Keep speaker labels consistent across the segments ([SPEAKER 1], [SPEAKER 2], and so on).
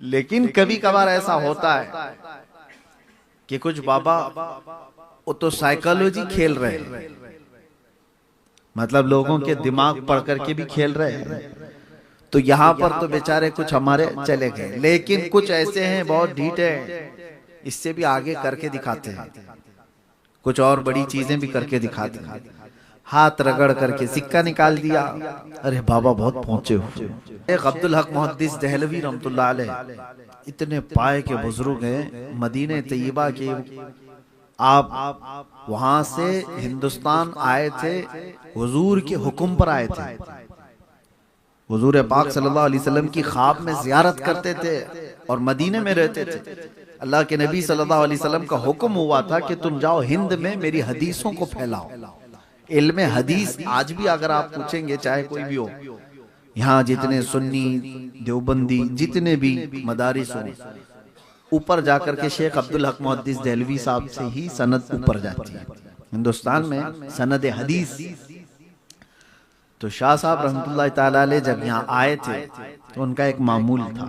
[SPEAKER 1] लेकिन कभी कभार ऐसा होता है कि कुछ बाबा वो तो साइकोलॉजी खेल रहे हैं, मतलब लोगों के दिमाग पढ़ करके भी खेल रहे हैं। तो यहाँ पर तो बेचारे कुछ हमारे चले गए, लेकिन कुछ ऐसे हैं बहुत ढीठ है, इससे भी आगे करके दिखाते हैं, कुछ और बड़ी चीजें भी करके दिखाते हैं। हाथ रगड़ करके सिक्का निकाल दिया, अरे बाबा बहुत पहुंचे हो। एक अब्दुल हक मुहद्दिस देहलवी रहमतुल्लाह अलैह इतने पाए के बुजुर्ग हैं, मदीने तैयबा के। आप वहां से हिंदुस्तान आए थे, हुजूर के हुक्म पर आए थे। हुजूर पाक सल्लल्लाहु अलैहि वसल्लम की ख्वाब में जियारत करते थे और मदीने में रहते थे। अल्लाह के नबी सल्लल्लाहु अलैहि वसल्लम का हुक्म हुआ था कि तुम जाओ हिंद में मेरी हदीसों को फैलाओ। इल्म हदीस आज भी अगर आप पूछेंगे, चाहे कोई भी हो, यहाँ जितने सुन्नी देवबंदी जितने भी मदारिस हो, ऊपर जाकर के शेख अब्दुल हक मुहद्दिस देहलवी साहब से ही सनद ऊपर जाती है हिंदुस्तान में, सनद हदीस। तो शाह साहब रहमतुल्लाह ताला अलैह जब यहाँ आए थे तो उनका एक मामूल था,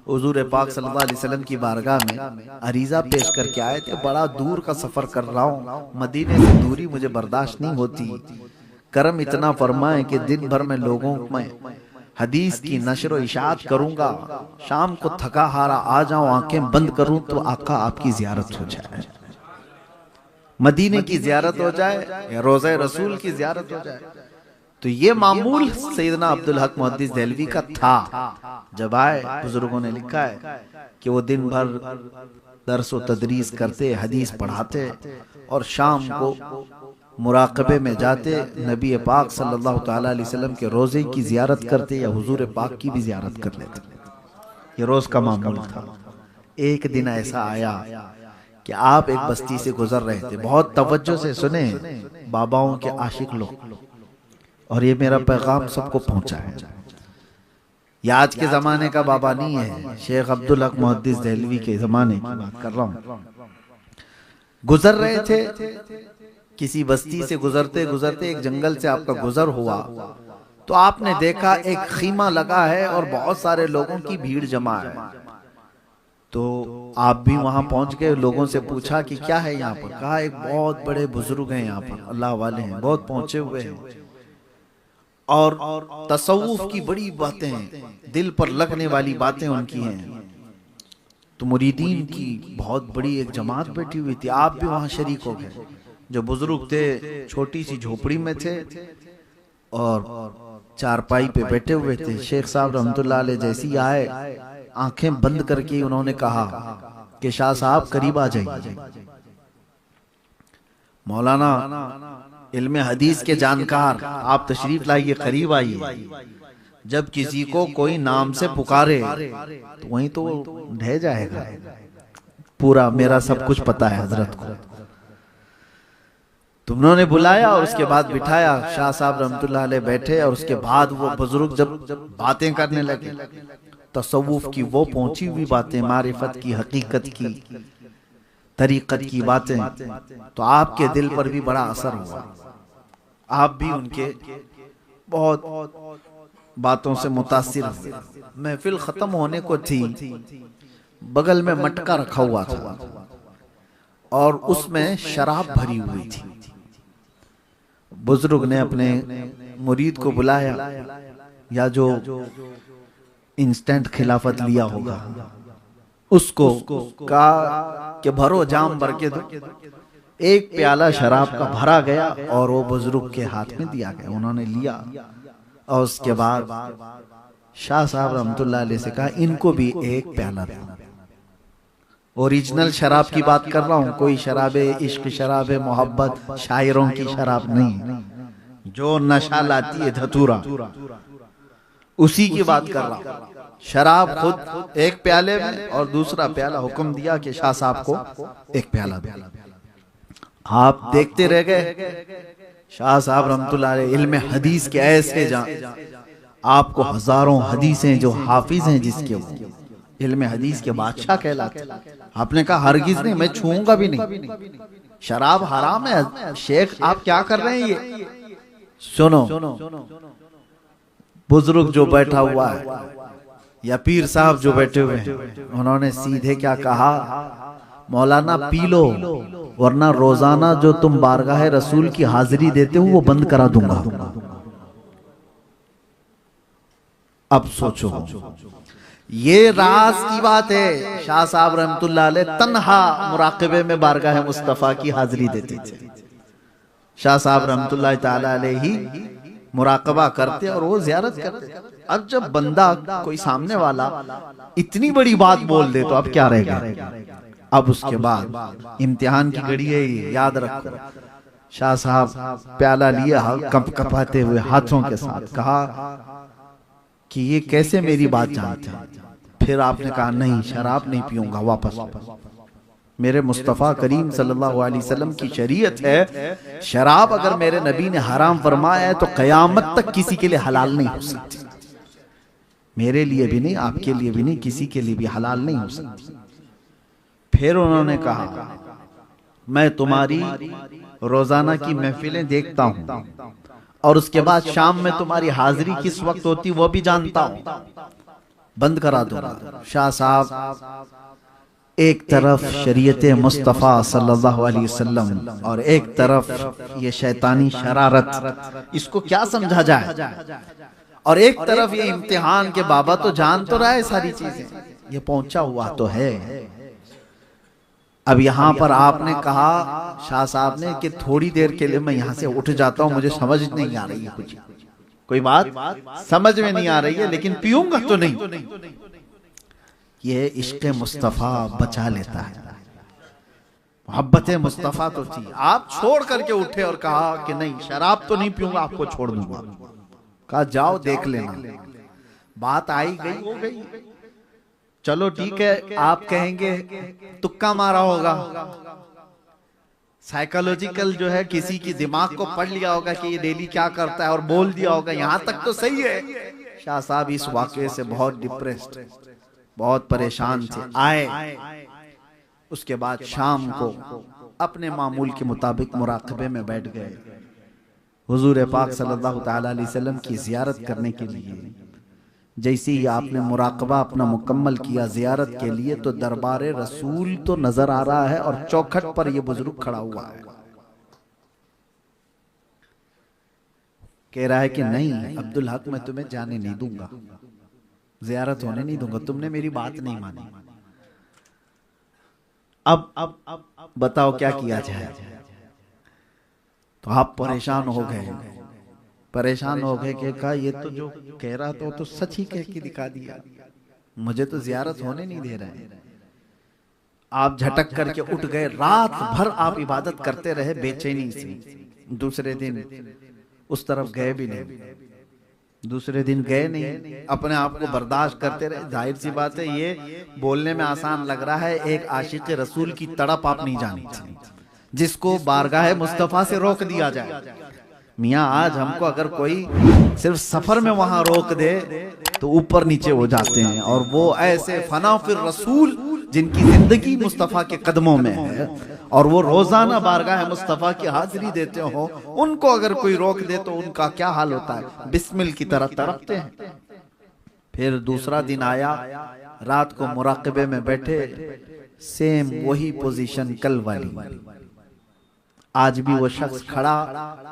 [SPEAKER 1] हुजूर पाक सल्लल्लाहु अलैहि वसल्लम की बारगाह में अरीजा पेश करके आए थे, बड़ा दूर का सफर कर रहा हूँ, मदीने से दूरी मुझे बर्दाश्त नहीं होती, करम इतना फरमाए कि दिन भर में लोगों में हदीस की नशर व इशाअत करूंगा, शाम को थका हारा आ जाऊं, आंखें बंद करूं तो आका आपकी जियारत हो जाए, मदीने की जियारत हो जाए या रोज़े रसूल की जियारत हो जाए। तो ये मामूल सैयदना अब्दुल हक मुहद्दिस देहलवी का था। जब आए, बुजुर्गों ने लिखा है कि वो दिन भर दर्स व तदरीस करते, हदीस पढ़ाते और शाम को मुराकबे में जाते, नबी पाक सल्लल्लाहु ताला अलैहि वसल्लम के रोजे की जियारत करते या हुजूर पाक की भी जियारत कर लेते। ये रोज का मामूल था। एक दिन ऐसा आया कि आप एक बस्ती से गुजर रहे थे, बहुत तवज्जो से सुने बाबाओं के आशिक लोग, और ये मेरा पैगाम सबको पहुंचा है। ये आज के जमाने का बाबा नहीं है, शेख अब्दुल हक मुहद्दिस देहलवी के जमाने की बात कर रहा हूं। गुजर रहे थे, किसी बस्ती से गुजरते गुजरते एक जंगल से आपका गुजर हुआ, तो आपने देखा एक खीमा लगा है और बहुत सारे लोगों की भीड़ जमा है। तो आप भी वहां पहुंच गए, लोगों से पूछा कि क्या है यहाँ पर, कहा एक बहुत बड़े बुजुर्ग हैं यहाँ पर, अल्लाह वाले हैं, बहुत पहुंचे हुए हैं और तसव्वुफ की बड़ी बातें हैं, दिल पर लगने वाली बातें उनकी हैं। तो मुरीदीन की बहुत बड़ी एक जमात बैठी हुई थी, आप भी वहां शरीक हो गए। जो बुजुर्ग थे छोटी सी झोपड़ी में थे और चारपाई पे बैठे हुए थे। शेख साहब रहमतुल्लाह अलैह जैसी आए, आंखें बंद करके उन्होंने कहा कि शाह साहब करीब आ जाइए, मौलाना इल्म हदीस के जानकार, आप तशरीफ लाइए, करीब आइए। जब किसी को कोई नाम से पुकारे तो वहीं तो ढह जाएगा, पूरा मेरा सब कुछ पता है हजरत को। तुमने बुलाया और उसके बाद बिठाया, शाह साहब रहमतुल्लाह अलैह बैठे और उसके बाद वो बुजुर्ग जब बातें करने लगे, तसव्वुफ की वो पहुंची हुई बातें, मारिफत की, हकीकत की, तरीकत की बातें, तो आपके दिल पर भी बड़ा असर हुआ। आप भी उनके बहुत बातों से मुतासिर हुए। महफिल खत्म होने को थी, बगल में मटका रखा हुआ था और उसमें शराब भरी हुई थी। बुजुर्ग ने अपने मुरीद को बुलाया, या जो इंस्टेंट खिलाफत लिया होगा उसको कहा कि भरो जाम भर के दो। एक प्याला शराब का भरा गया और वो बुजुर्ग के हाथ में दिया गया, उन्होंने लिया और उसके बाद शाह साहब रहमतुल्लाह अलैह से कहा इनको भी एक प्याला दो। ओरिजिनल शराब की बात कर रहा हूँ, कोई शराबे इश्क, शराबे मोहब्बत, शायरों की शराब नहीं, जो नशा लाती है धतूरा, उसी की बात कर रहा हूँ। शराब खुद एक प्याले में और दूसरा प्याला हुक्म दिया कि शाह साहब को एक प्याला दो। आप देखते रह गए। शाह साहब रहमतुल्लाह अलैह इल्म हदीस के ऐसे जान, आपको हजारों हदीसें जो हाफिज हैं जिसके, वो इल्म हदीस के बादशाह कहलाते। आपने कहा हरगिज नहीं, मैं छूऊंगा भी नहीं, शराब हराम है। शेख आप क्या कर रहे हैं ये? सुनो, बुजुर्ग जो बैठा हुआ है या पीर साहब जो बैठे हुए हैं, उन्होंने सीधे क्या कहा, मौलाना पी लो वरना रोजाना जो तुम बारगाह रसूल की हाजिरी देते हो वो बंद करा दूंगा। अब सोचो, ये राज की बात है। शाह साहब रहमतुल्लाह अलैह तन्हा मुराकबे में बारगाह मुस्तफा की हाजिरी देते थे। शाह साहब रहमतुल्लाह ताला अलैह ही मुराकबा करते और वो जियारत करते। अब जब बंदा कोई सामने वाला इतनी बड़ी बात बोल दे तो अब क्या रहेगा। अब उसके बाद इम्तिहान की घड़ी है, याद रखो। शाह साहब प्याला लिया कप कपाते हुए हाथों के साथ कहा कि ये कैसे मेरी बात जानते हैं। फिर आपने कहा नहीं, शराब नहीं पीऊंगा, वापस। मेरे मुस्तफ़ा करीम सल्लल्लाहु अलैहि वसल्लम की शरीयत है, शराब अगर मेरे नबी ने हराम फरमाया है तो कयामत तक किसी के लिए हलाल नहीं हो सकती। मेरे लिए भी नहीं, आपके लिए भी नहीं, किसी के लिए भी हलाल नहीं हो सकती। फिर उन्होंने कहा मैं तुम्हारी रोजाना की महफिलें देखता हूं और उसके बाद शाम में तुम्हारी हाजिरी किस वक्त होती वो भी जानता हूं, बंद करा दूंगा। शाह साहब एक तरफ शरीयत मुस्तफ़ा सल्लल्लाहु अलैहि वसल्लम और एक तरफ ये शैतानी शरारत, इसको क्या समझा जाए, और एक तरफ ये इम्तिहान के बाबा तो जान तो रहा है सारी चीजें, ये पहुंचा हुआ तो है। अब यहाँ पर आपने कहा शाह साहब ने कि थोड़ी देर के लिए मैं यहाँ से उठ जाता हूँ, मुझे समझ नहीं आ रही है, कुछ कोई बात समझ में नहीं आ रही है, लेकिन पीऊंगा तो नहीं। ये इश्क मुस्तफा बचा लेता है, मोहब्बत मुस्तफा तो थी। आप छोड़ करके उठे और कहा कि नहीं शराब तो नहीं पीऊंगा, आपको छोड़ दूंगा। कहा जाओ देख लेना। बात आई गई हो गई, चलो ठीक है। आप कहेंगे तुक्का मारा होगा, साइकोलॉजिकल जो है किसी की दिमाग को पढ़ लिया होगा कि ये डेली क्या करता है और बोल दिया होगा, यहां तक तो सही है। शाह साहब इस वाकये से बहुत डिप्रेस्ड, बहुत परेशान थे। आए उसके बाद शाम को अपने मामूल के मुताबिक मुराकबे में बैठ गए, हुजूर पाक सल्लल्लाहु ताला अलैहि वसल्लम की जियारत करने के लिए। जैसे ही आपने मुराकबा अपना मुकम्मल किया जियारत के लिए, तो दरबारे रसूल तो नजर आ रहा है और चौखट पर यह बुजुर्ग खड़ा हुआ है। कह रहा है कि नहीं अब्दुल हक, मैं तुम्हें जाने नहीं दूंगा, जियारत होने नहीं दूंगा, तुमने मेरी बात नहीं मानी। अब बताओ क्या किया जाए। तो आप परेशान हो गए, परेशान हो गए कि कहा ये तो जो कह रहा था तो सच ही कह के दिखा दिया, मुझे तो जियारत होने नहीं दे रहे। आप झटक करके उठ गए, रात भर आप इबादत करते रहे बेचैनी से। दूसरे दिन उस तरफ गए भी नहीं, दूसरे दिन गए नहीं, अपने आप को बर्दाश्त करते रहे। जाहिर सी बात है ये बोलने में आसान लग रहा है, एक आशिक रसूल की तड़प आप नहीं जानते जिसको बारगाह मुस्तफा से रोक दिया जाए। मियाँ आज हमको अगर कोई सिर्फ सफर में वहां रोक दे तो ऊपर नीचे हो जाते हैं, और वो ऐसे फना फिर रसूल जिनकी जिंदगी मुस्तफा के कदमों में है और वो रोजाना बारगाह मुस्तफा की हाजिरी देते हो, उनको अगर कोई रोक दे तो उनका क्या हाल होता है, बिस्मिल की तरह तड़पते हैं। फिर दूसरा दिन आया, रात को मुराकबे में बैठे, सेम वही पोजीशन कल वाली। आज भी वो शख्स खड़ा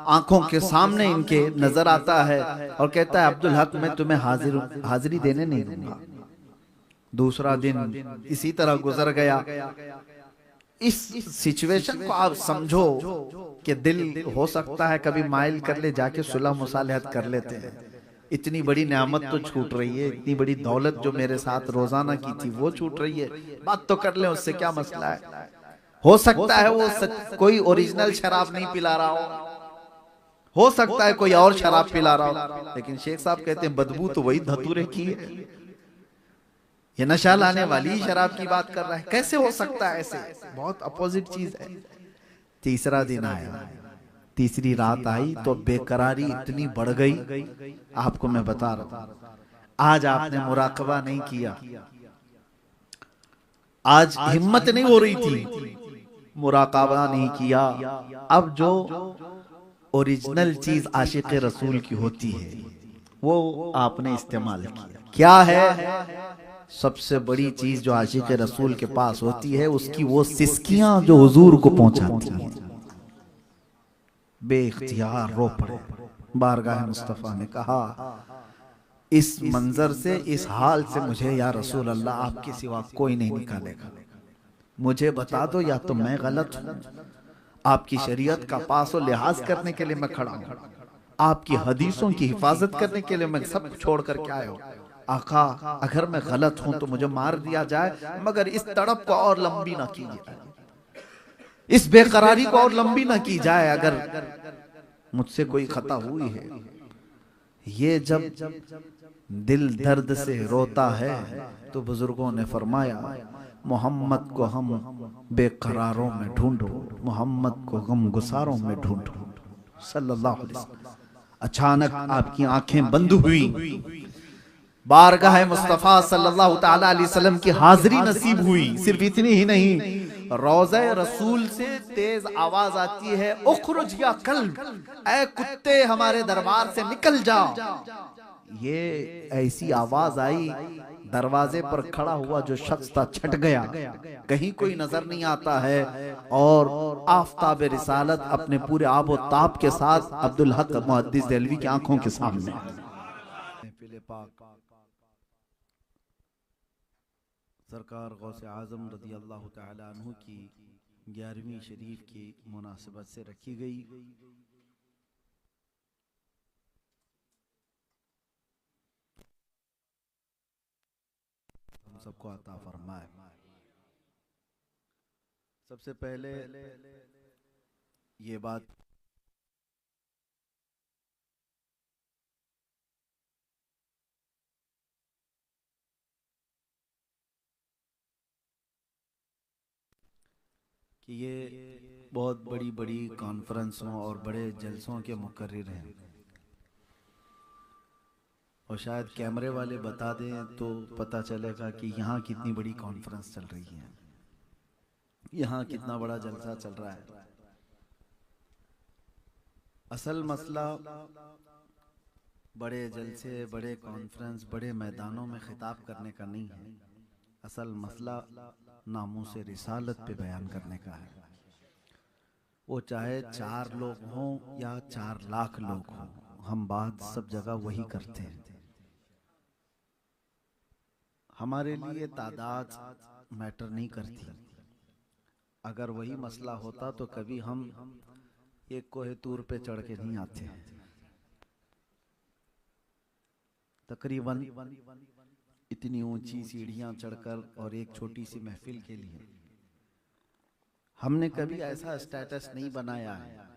[SPEAKER 1] आंखों के सामने इनके नजर आता है और कहता है अब्दुल हक मैं तुम्हें हाजिरी देने नहीं दूंगा। दूसरा दिन इसी तरह गुजर गया। इस सिचुएशन को आप समझो कि दिल हो सकता है कभी माइल कर ले, जाके सुलह मुसालहत कर लेते हैं। इतनी बड़ी नेमत तो छूट रही है, इतनी बड़ी दौलत जो मेरे साथ रोजाना की थी वो छूट रही है, बात तो कर ले, उससे क्या मसला है। हो सकता है वो कोई ओरिजिनल शराब नहीं पिला रहा हो सकता है कोई और शराब पिला रहा हो, लेकिन शेख साहब कहते हैं बदबू तो वही धतूरे की है, ये नशा लाने वाली शराब की बात कर रहा है। कैसे हो सकता है ऐसे, बहुत अपोजिट चीज है। तीसरा दिन आया, तीसरी रात आई तो बेकरारी इतनी बढ़ गई, आपको मैं बता रहा हूं। आज आपने मुराकबा नहीं किया, आज हिम्मत नहीं हो रही थी, मुराकाबा नहीं किया। अब जो ओरिजिनल चीज आशिक रसूल की होती है वो आपने इस्तेमाल किया। क्या है सबसे बड़ी चीज जो आशिक रसूल के पास होती है? उसकी वो सिसकियां जो हुजूर को पहुंचाती हैं। बेइख्तियार रो पड़े। बारगाह मुस्तफा ने कहा, इस मंजर से, इस हाल से मुझे या रसूल अल्लाह आपके सिवा कोई नहीं निकालेगा। मुझे बता दो या तो मैं गलत हूं, आपकी शरीयत का पास और लिहाज करने के लिए मैं खड़ा हूं, आपकी हदीसों की हिफाजत करने के लिए मैं सब छोड़ कर के आया हूं। आका, अगर मैं गलत हूं तो मुझे मार दिया जाए, मगर इस तड़प को और लंबी ना कीजिए, इस बेकरारी को और लंबी ना की जाए। अगर मुझसे कोई खता हुई है, ये जब दिल दर्द से रोता है तो बुजुर्गों ने फरमाया, मोहम्मद को हम बेकरारों में ढूंढो, मोहम्मद को गम गुसारों में ढूंढो सल्लल्लाहु अलैहि वसल्लम। अचानक आपकी आंखें बंद हुई, बारगाह मुस्तफा सल्लल्लाहु ताला अलैहि वसल्लम की हाजिरी नसीब हुई। सिर्फ इतनी ही नहीं, रोज़े रसूल से तेज आवाज आती है, उखरुज या कल्ब, ऐ कुत्ते हमारे दरबार से निकल जाओ। ये ऐसी आवाज आई, दरवाजे पर खड़ा हुआ जो शख्स था छट गया, कहीं कोई नजर नहीं आता है। और आफताब रिसालत अपने पूरे आबो ताब के साथ अब्दुल हक मुहद्दिस देलवी की आंखों के सामने। सरकार गौसे आजम रज़ी अल्लाह तआला अन्हु की 11वीं शरीफ की मुनासिबत से रखी गई। हम सबको अता फरमाए। सबसे पहले ये बात कि ये बहुत बड़ी बड़ी कॉन्फ्रेंसों और बड़े जलसों के मुकर्रिर हैं, और शायद कैमरे वाले बता दें तो पता चलेगा कि यहाँ कितनी बड़ी कॉन्फ्रेंस चल रही है, यहाँ कितना बड़ा जलसा चल रहा है। असल मसला बड़े जलसे, बड़े कॉन्फ्रेंस, बड़े मैदानों में खिताब करने का नहीं है। असल मसला नामूसे रिसालत पे बयान करने का है। वो चाहे 4 लोग हों या 4 लाख लोग हों, हम बात सब जगह वही करते हैं। हमारे लिए तादाद मैटर नहीं करती। अगर वही मसला होता तो कभी हम एक कोहे तूर पे चढ़ के नहीं आते। तकरीबन इतनी ऊंची सीढ़ियां चढ़कर और एक छोटी सी महफिल के लिए हमने कभी ऐसा स्टेटस नहीं बनाया है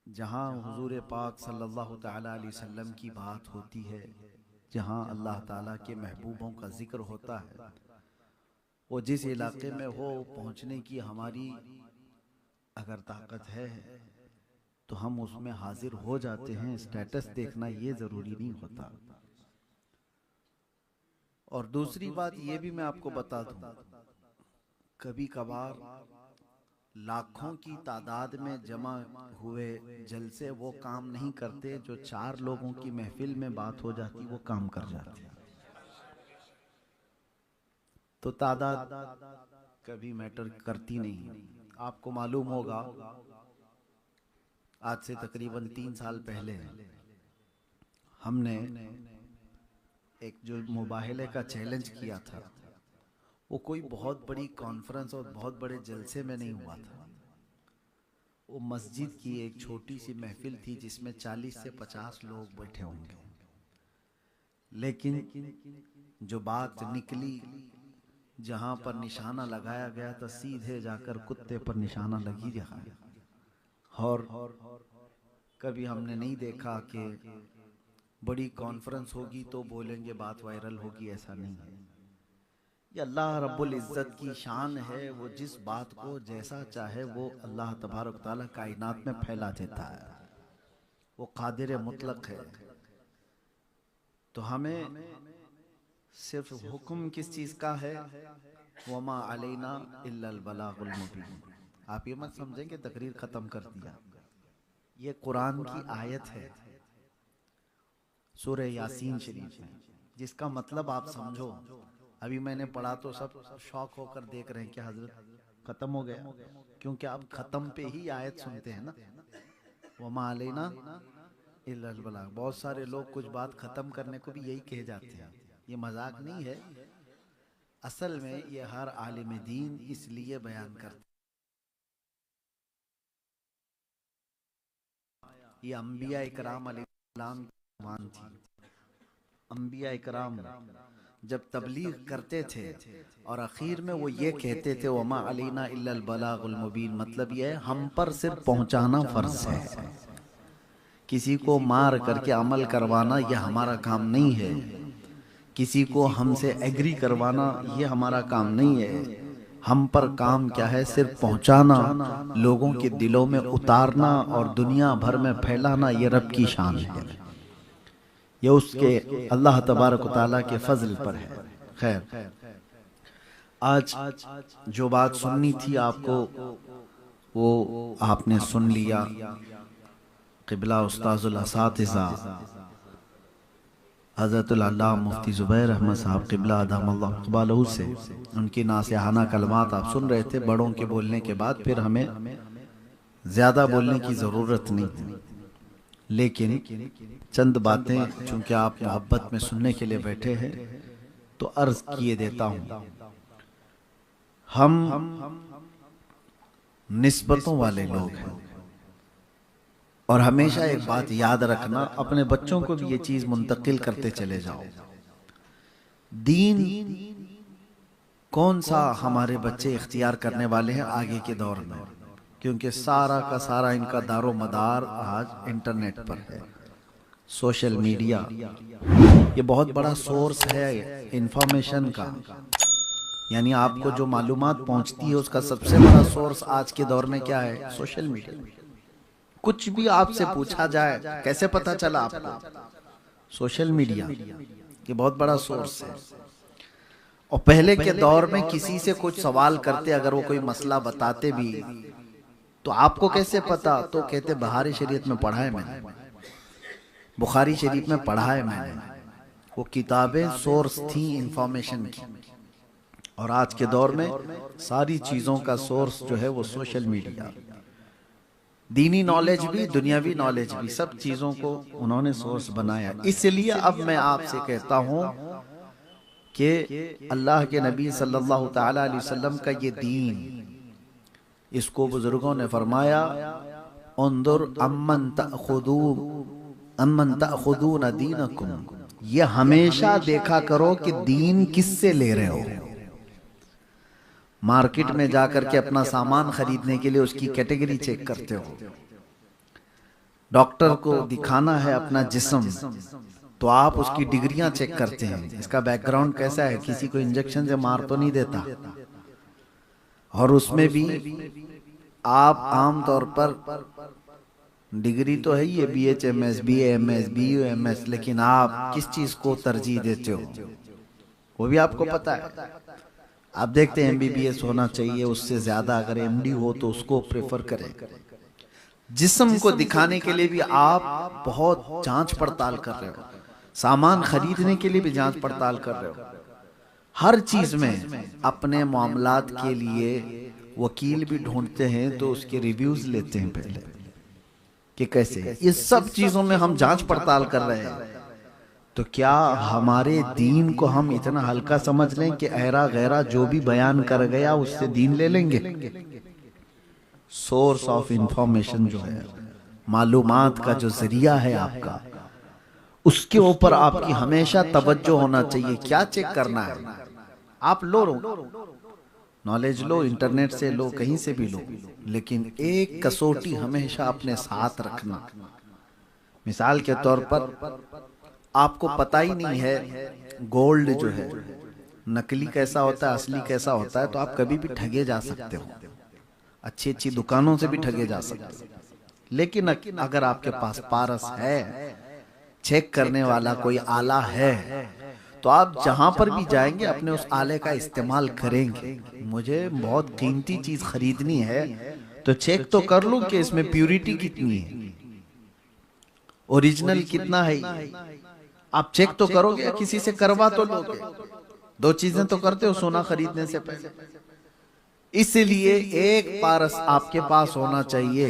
[SPEAKER 1] जहां हुजूर पाक सल्लल्लाहु ताला अलैहि वसल्लम की बात होती है, जहां अल्लाह ताला के महबूबों का जिक्र होता है। वो जिस इलाके में हो पहुंचने की हमारी अगर ताकत है तो हम उसमें हाजिर हो जाते हैं। स्टेटस देखना ये जरूरी नहीं होता। और दूसरी बात ये भी मैं आपको बता दूं, कभी कभार लाखों की तादाद में जमा हुए जलसे वो काम नहीं करते जो 4 लोगों की महफिल में बात हो जाती वो काम कर जाते। तो तादाद कभी मैटर करती नहीं। आपको मालूम होगा, आज से तकरीबन 3 साल पहले हमने एक जो मुबाहले का चैलेंज किया था, वो कोई बहुत बड़ी कॉन्फ्रेंस और बहुत बड़े जलसे में नहीं हुआ था। वो मस्जिद की एक छोटी सी महफिल थी जिसमें 40 से 50 लोग बैठे होंगे। लेकिन जो बात निकली, जहां पर निशाना लगाया गया था, सीधे जाकर कुत्ते पर निशाना लगी रहा। और कभी हमने नहीं देखा कि बड़ी कॉन्फ्रेंस होगी तो बोलेंगे बात वायरल होगी, ऐसा नहीं है। ये अल्लाह रब्बुल इज्जत की शान है, वो जिस बात को जैसा चाहे वो अल्लाह तबारक ताला कायनात में फैला देता है। वो कादिर मुतलक है। तो हमें सिर्फ हुक्म किस चीज का है, वमा अलैना इल्लल बलागुल मुबीन। आप ये मत समझें कि तकरीर खत्म कर दिया। ये कुरान की आयत है। सूरह यासीन शरीफ में, जिसका मतलब आप समझो। अभी मैंने पढ़ा तो सब शौक होकर देख रहे हैं कि हजरत खत्म हो गया, क्योंकि आप खत्म पे ही आयत सुनते हैं ना, वमा अलैना इल्लल बलाग। बहुत सारे लोग कुछ बात खत्म करने को भी यही कह जाते हैं, ये मजाक नहीं है, असल में ये हर आलिम दीन इसलिए बयान करते। ये अंबिया इकराम अलैहिस्सलाम की मान थी। अंबिया इकराम जब तबलीग करते थे और आखिर में वो ये कहते थे वमा अलैना इल्लल बलागुल मुबीन, मतलब ये है हम पर सिर्फ पहुंचाना फर्ज है, किसी को मार करके अमल करवाना ये हमारा काम नहीं है, किसी को हमसे एग्री करवाना ये हमारा काम नहीं है। हम पर काम क्या है, सिर्फ पहुंचाना, लोगों के दिलों में उतारना और दुनिया भर में फैलाना, ये रब की शान है, ये उसके अल्लाह तबारक व तआला के फजल पर है। खैर, आज जो बात सुननी थी आपको वो आपने सुन लिया। क़िबला उस्ताज़ुल असातिज़ा हज़रतुल अल्लामा मुफ्ती ज़ुबैर अहमद साहब क़िबला अदामल्लाहु इक़बालहू से उनकी नासिहाना कलमात आप सुन रहे थे। बड़ों के बोलने के बाद फिर हमें ज़्यादा बोलने की ज़रूरत नहीं थी, लेकिन चंद बातें चूँकि आप मोहब्बत में सुनने के लिए बैठे हैं तो अर्ज़ किए देता हूँ। हम निस्बतों वाले लोग हैं और हमेशा एक बात याद रखना, अपने बच्चों को भी ये चीज मुंतकिल करते चले जाओ। दीन कौन सा हमारे बच्चे इख्तियार करने वाले हैं आगे के दौर में, क्योंकि सारा का सारा इनका दारो मदार आज इंटरनेट पर है। सोशल मीडिया ये बहुत बड़ा सोर्स है इंफॉर्मेशन का, यानी आपको जो मालूमात पहुंचती है उसका सबसे बड़ा सोर्स आज के दौर में क्या है, सोशल मीडिया। कुछ भी आपसे पूछा जाए कैसे पता चला आपको, सोशल मीडिया ये बहुत बड़ा सोर्स है। और पहले के दौर में किसी से कुछ सवाल करते, अगर वो कोई मसला बताते भी तो आपको कैसे पता, तो कहते बहारी शरीयत में पढ़ा है मैंने, बुखारी शरीफ में पढ़ा है मैंने। वो किताबें सोर्स थी इंफॉर्मेशन की, और आज के दौर में सारी चीजों का सोर्स जो है वो सोशल मीडिया। दीनी नॉलेज भी, दुनियावी नॉलेज भी, सब चीजों को उन्होंने सोर्स बनाया। इसलिए अब मैं आपसे कहता हूं कि अल्लाह के नबी सल्लल्लाहु तआला अलैहि वसल्लम का ये दीन, इसको बुजुर्गों ने फरमाया उन्जुर अम्मन तअखुदून दीनकुम, ये हमेशा देखा करो कि दीन किससे ले रहे हो। मार्केट में जाकर के अपना सामान खरीदने के लिए उसकी कैटेगरी चेक करते हो, डॉक्टर को दिखाना है अपना जिस्म तो आप उसकी डिग्रियां चेक करते हैं, इसका बैकग्राउंड कैसा है, किसी को इंजेक्शन से मार तो नहीं देता। और उसमें भी आप आम तौर पर डिग्री तो है ही, BHMS, BAMS, BUMS, लेकिन आप किस चीज को तरजीह देते हो वो भी आपको पता है। आप देखते हैं MBBS होना चाहिए, उससे ज्यादा अगर MD हो तो उसको प्रेफर करें। जिस्म को दिखाने के लिए भी आप बहुत जांच पड़ताल कर रहे हो, सामान खरीदने के लिए भी जांच पड़ताल कर रहे हो, हर चीज में अपने मामलात के लिए वकील भी ढूंढते हैं तो उसके रिव्यूज लेते हैं पहले कि कैसे। ये सब चीजों में हम जांच पड़ताल कर रहे हैं, तो क्या हमारे दीन को हम इतना हल्का समझ लें कि ऐरा गैरा जो भी बयान कर गया उससे दीन ले लेंगे। सोर्स ऑफ इंफॉर्मेशन जो है, मालूमात का जो जरिया है आपका, उसके ऊपर आपकी हमेशा तवज्जो होना चाहिए। क्या चेक करना है, आप लो नॉलेज लो, इंटरनेट से लो, कहीं से भी लो, लेकिन एक कसौटी हमेशा अपने साथ रखना। मिसाल के तौर पर आपको पता ही नहीं है गोल्ड जो है नकली कैसा होता है, असली कैसा होता है, तो आप कभी भी ठगे जा सकते हो, अच्छी अच्छी दुकानों से भी ठगे जा सकते हो। लेकिन अगर आपके पास पारस है, चेक करने वाला कोई आला है, तो आप जहां पर भी जाएंगे अपने उस आले का इस्तेमाल करेंगे। मुझे बहुत कीमती चीज खरीदनी है तो चेक तो कर लूं कि इसमें प्यूरिटी कितनी है, ओरिजिनल कितना है, आप चेक तो करोगे या किसी से करवा तो लोगे? दो चीजें तो करते हो सोना खरीदने से पहले। इसलिए एक पारस आपके पास होना चाहिए,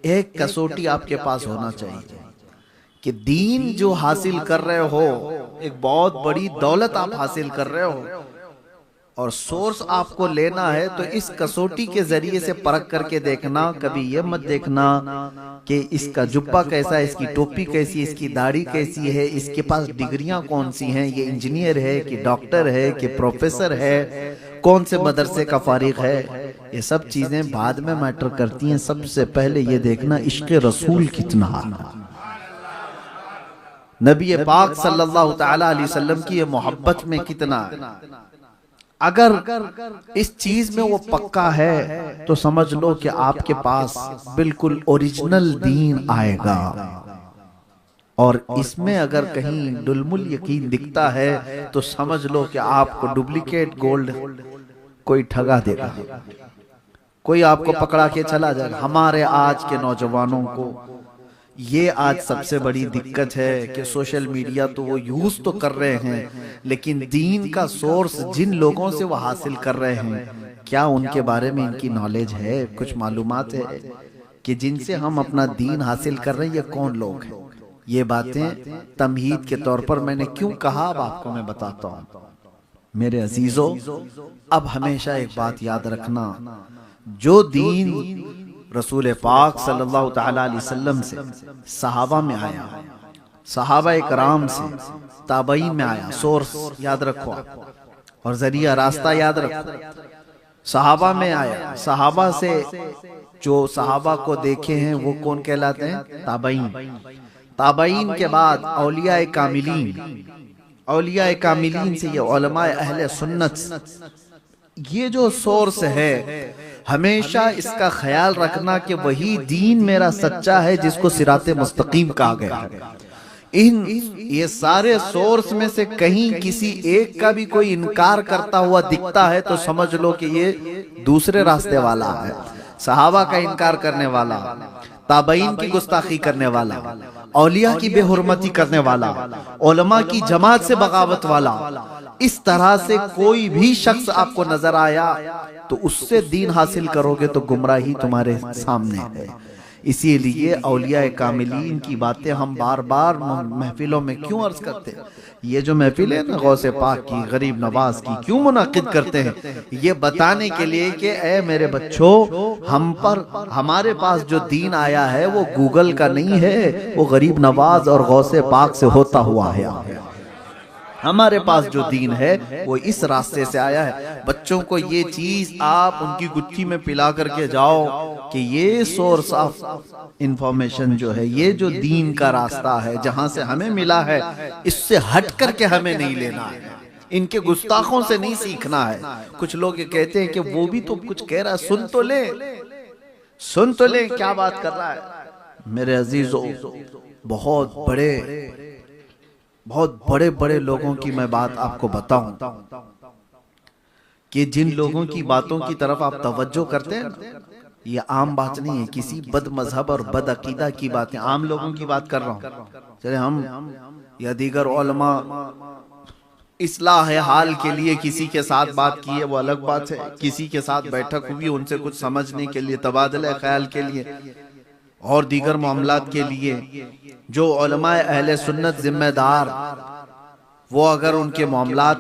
[SPEAKER 1] एक कसौटी आपके पास होना चाहिए कि दीन जो हासिल कर रहे हो, एक बहुत बड़ी दौलत आप हासिल कर रहे हो और सोर्स आपको लेना है, तो इस कसौटी के जरिए से परख करके देखना। कभी ये मत देखना कि इसका जुब्बा कैसा है, इसकी टोपी कैसी है, इसकी दाढ़ी कैसी है, इसके पास डिग्रियां कौन सी हैं, ये इंजीनियर है कि डॉक्टर है कि प्रोफेसर है, कौन से मदरसे का फारिग है। ये सब चीजें बाद में मैटर करती हैं। सबसे पहले ये देखना इश्क रसूल कितना है, नबी पाक सल्लल्लाहु तआला अलैहि वसल्लम की ये मोहब्बत में कितना है। अगर इस चीज में वो पक्का है तो समझ लो कि आपके पास बिल्कुल ओरिजिनल दीन आएगा। और इसमें अगर कहीं डुलमुल यकीन दिखता है तो समझ लो कि आपको डुप्लीकेट गोल्ड कोई ठगा देगा, कोई आपको पकड़ा के चला जाएगा। हमारे आज के नौजवानों को ये आज सबसे बड़ी दिक्कत है कि सोशल मीडिया तो वो यूज तो कर रहे हैं, लेकिन दीन का सोर्स जिन लोगों से वो हासिल कर रहे हैं, क्या उनके बारे में इनकी नॉलेज है, कुछ मालूमात है कि जिनसे हम अपना दीन हासिल कर रहे हैं ये कौन लोग हैं। ये बातें तमहीद के तौर पर मैंने क्यों कहा, अब आपको मैं बताता हूं। मेरे अजीजों, अब हमेशा एक बात याद रखना, जो दीन रसूल पाक सल्लल्लाहु तआला अलैहि वसल्लम से सहाबा में आया, सहाबा इकराम से ताबईन में आया, सोर्स याद रखो और जरिया रास्ता याद रखो। सहाबा में आया, सहाबा से जो सहाबा को देखे हैं वो कौन कहलाते हैं? ताबईन। ताबईन के बाद औलिया कामिलीन, औलिया कामिलीन से ये उलमाए अहले सुन्नत। ये जो सोर्स है हमेशा इसका ख्याल रखना कि वही दीन मेरा सच्चा है जिसको सिराते मुस्तकीम कहा गया है। ये सारे सोर्स में से कहीं किसी एक का भी कोई इनकार करता हुआ दिखता है तो समझ लो कि ये दूसरे रास्ते वाला है। सहाबा का इनकार करने वाला, ताबईन की गुस्ताखी करने वाला, औलिया की बेहुरमती करने वाला, उलमा की जमात से बगावत वाला, इस तरह से कोई भी शख्स आपको नजर आया तो उससे दीन हासिल करोगे तो गुमराही तुम्हारे सामने है। इसीलिए औलिया कामिलीन की बातें हम बार बार महफिलों में क्यों अर्ज करते हैं। ये जो महफिल है ना गौसे पाक की, गरीब नवाज की, क्यों मुनाकिद करते हैं? ये बताने के लिए कि ए मेरे बच्चों, हम पर हमारे पास जो दीन आया है वो गूगल का नहीं है, वो गरीब नवाज और गौसे पाक से होता हुआ है। हमारे पास जो दीन है वो इस रास्ते से आया है। बच्चों को ये चीज आप उनकी गुत्थी में पिला करके जाओ कि ये सोर्स ऑफ इंफॉर्मेशन जो है, ये जो दीन का रास्ता है जहां से हमें मिला है, इससे हट करके हमें नहीं लेना है, इनके गुस्ताखों से नहीं सीखना है। कुछ लोग ये कहते हैं कि वो भी तो कुछ कह रहा है, सुन तो ले, सुन तो ले क्या बात कर रहा है। मेरे अजीजों, बहुत बड़े बड़े लोगों की मैं बात आपको बताऊं कि जिन लोगों की बातों की तरफ आप तवज्जो करते हैं, ये आम बात नहीं है, किसी बद मजहब और बद अकीदा की बातें, आम लोगों की बात कर रहा हूं। चले हम या दीगर उलमा इस्लाह हाल के लिए किसी के साथ बात की है वो अलग बात है, किसी के साथ बैठक हुई उनसे कुछ समझने के लिए, तबादला ख्याल के लिए और दीगर मामलात के लिए, जो उलमाए अहले सुन्नत जिम्मेदार, वो अगर उनके मामलात